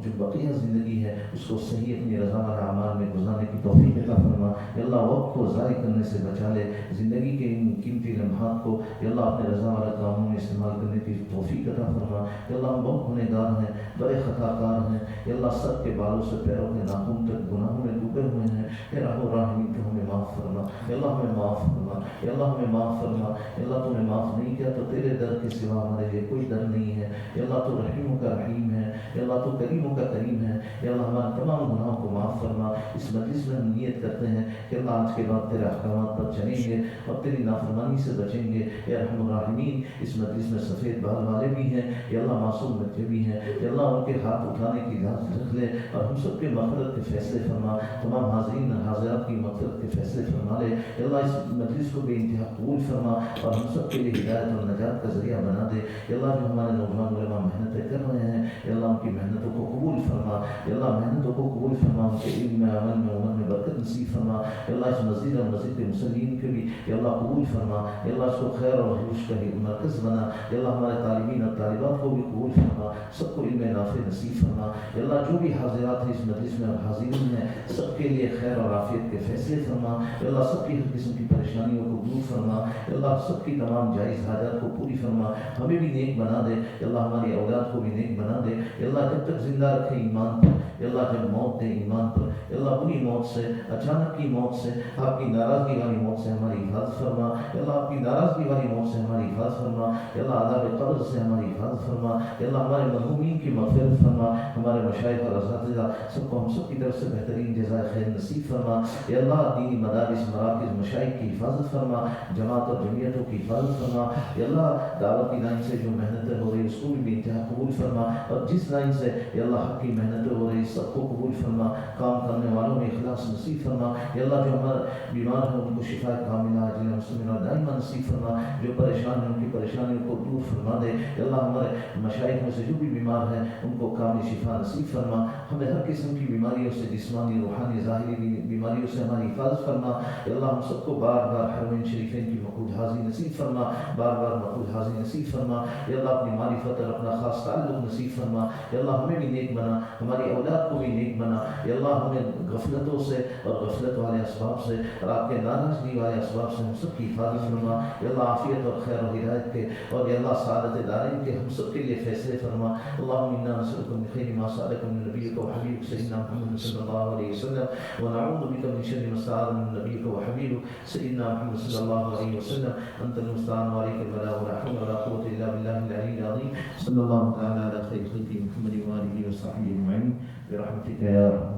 جو بقیہ زندگی ہے اس کو صحیح اپنی رضا والے اعمال میں گزارنے کی توفیق عطا فرما. یا اللہ وقت کو ضائع کرنے سے بچا لے. زندگی کے ان قیمتی لمحات کو یا اللہ اپنے رضا والے کاموں میں استعمال کرنے کی توفیق عطا فرما. یا اللہ ہم بہت گنہگار ہیں, بڑے خطا کار ہیں. یا اللہ سر کے بالوں سے پیروں کے ناخن تک گناہوں میں ڈوبے ہوئے ہیں. اے رحم الراحمین تو ہمیں معاف فرما. یا اللہ ہمیں معاف فرما. یا اللہ ہمیں معاف فرما. یا اللہ تو نے معاف نہیں کیا تو تیرے در کے سوا ہمارے لیے کوئی در نہیں ہے. یا اللہ تو رحیموں کا رحیم ہے. یا اللہ تو کریموں کا کریم ہے. یا اللہ ہمارے تمام گناہوں کو معاف فرما. اس مجلس میں ہم نیت کرتے ہیں کہ اللہ آج کے بعد تیرے احکامات پر چلیں گے اور تیری نافرمانی سے بچیں گے. اے رحم الراحمین اس مجلس میں سفید بال والے بھی ہیں. یا اللہ معصوم بچے بھی ہیں. یا اللہ ان کے ہاتھ اٹھانے کی اجازت رکھ لے اور ہم سب کے مغفرت کے فیصلے فرما. تمام حاضرین اور حاضرات کی مغفرت کے فیصلے فرما لے. یا اللہ اس مجلس کو بے انتہا قبول فرما اور ہم سب کے لیے ہدایت اور نجات کا ذریعہ بنا دے. یا اللہ جو ہمارے نوجوان علماء محنتیں کر رہے ہیں یا اللہ ان کی محنتوں کو قبول فرما. یا اللہ محنتوں کو قبول فرما. ان کے علم میں عمل میں عمر میں برکت نصیب فرما. یا اللہ اس مسجد اور مسجد کے مسلمین کے بھی یا اللہ قبول فرما. یا اللہ اس کو خیر اور عروج کا ہی مرکز بنا. یا اللہ ہمارے طالبین اور طالبات کو بھی قبول فرما. سب کو علم نافع نصیب فرما. یا اللہ جو بھی حاضرات ہیں اس مجلس میں اور حاضرین ہیں سب کے لیے خیر اور عافیت کے فیصلے فرما. یا اللہ سب کی ہر قسم کی پریشانیوں کو دور فرما. یا اللہ سب کی تمام جائز حاجات کو پوری فرما. ہمیں بھی نیک بنا دے. یا اللہ ہماری اولاد کو بھی نیک بنا دے. یا اللہ جب تک زندہ رکھے ایمان پر. یا اللہ جب موت دے ایمان پر. یا اللہ بری موت سے, اچانک کی موت سے, آپ کی ناراضگی والی موت سے ہماری حفاظت فرما. یا اللہ آپ کی ناراضگی والی موت سے ہماری حفاظت فرما. یا اللہ عذاب قبر سے ہماری حفاظت فرما. یا اللہ ہمارے مرحومین کی مغفرت فرما. ہمارے مشائخ اور اساتذہ سب کو ہم سب کی طرف سے بہترین جزائے خیر نصیب فرما. یا اللہ دینی مدارس مراکز مشائخ کی حفاظت فرما. جماعت اور جمعیتوں کی حفاظت فرما. یا اللہ دعوت کی لائن سے جو محنتیں ہو رہی اس کو بھی انتہا قبول فرما. اور جس لائن سے یا اللہ حق کی محنتیں ہو رہی سب کو قبول فرما. کام کرنے والوں میں اخلاص نصیب فرما. یا اللہ جو ہمارے بیمار ہیں ان کو شفا کاملہ عاجلہ مسلمہ دائمہ نصیب فرما. جو پریشان ہیں ان کی پریشانیوں کو دور فرما دے. یا اللہ ہمارے مشائخ میں سے جو بھی بیمار ہیں ان کو کامل شفا نصیب فرما. ہمیں ہر قسم کی بیماریوں سے جسمانی روحانی ظاہری بیماریوں سے ہماری حفاظت فرما. یا اللہ ہم سب کو بار بار حرمین شریفین کی مقبول حاضری نصیب فرما. بار بار مقبول حاضری نصیب فرما. یا اللہ اپنی معرفت اور اپنا خاص تعلق نصیب فرما. یا اللہ ہمیں بھی نیک بنا. ہماری اولاد کو بھی نیک بنا. یا اللہ ہمیں غفلتوں سے اور غفلت والے اسباب سے اور آپ کے ناراضگی والے اسباب سے ہم سب کی حفاظت فرما. یا اللہ عافیت اور خیر و ہدایت کے اور یا اللہ سعادت دارین کے ہم سب کے لیے فیصلے فرما. اللهم انا نسألك من خير ما سألك من نبيك وحبيبك سيدنا محمد صلى الله عليه وسلم ونعوذ بك من شر ما استعاذ من نبيك وحبيبك سيدنا محمد صلى الله عليه وسلم. انت المستعان وعليك البلاغ ولا حول ولا قوة الا بالله العلي العظيم. صلى الله تعالى على خير خلقه محمد وآله وصحبه اجمعين برحمتك يا ارحم.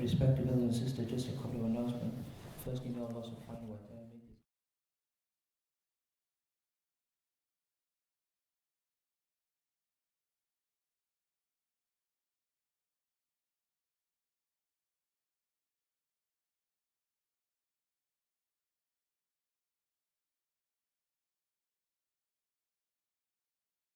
Respected brothers and sisters, just a couple of announcements. Firstly, may Allah subhanahu wa ta'ala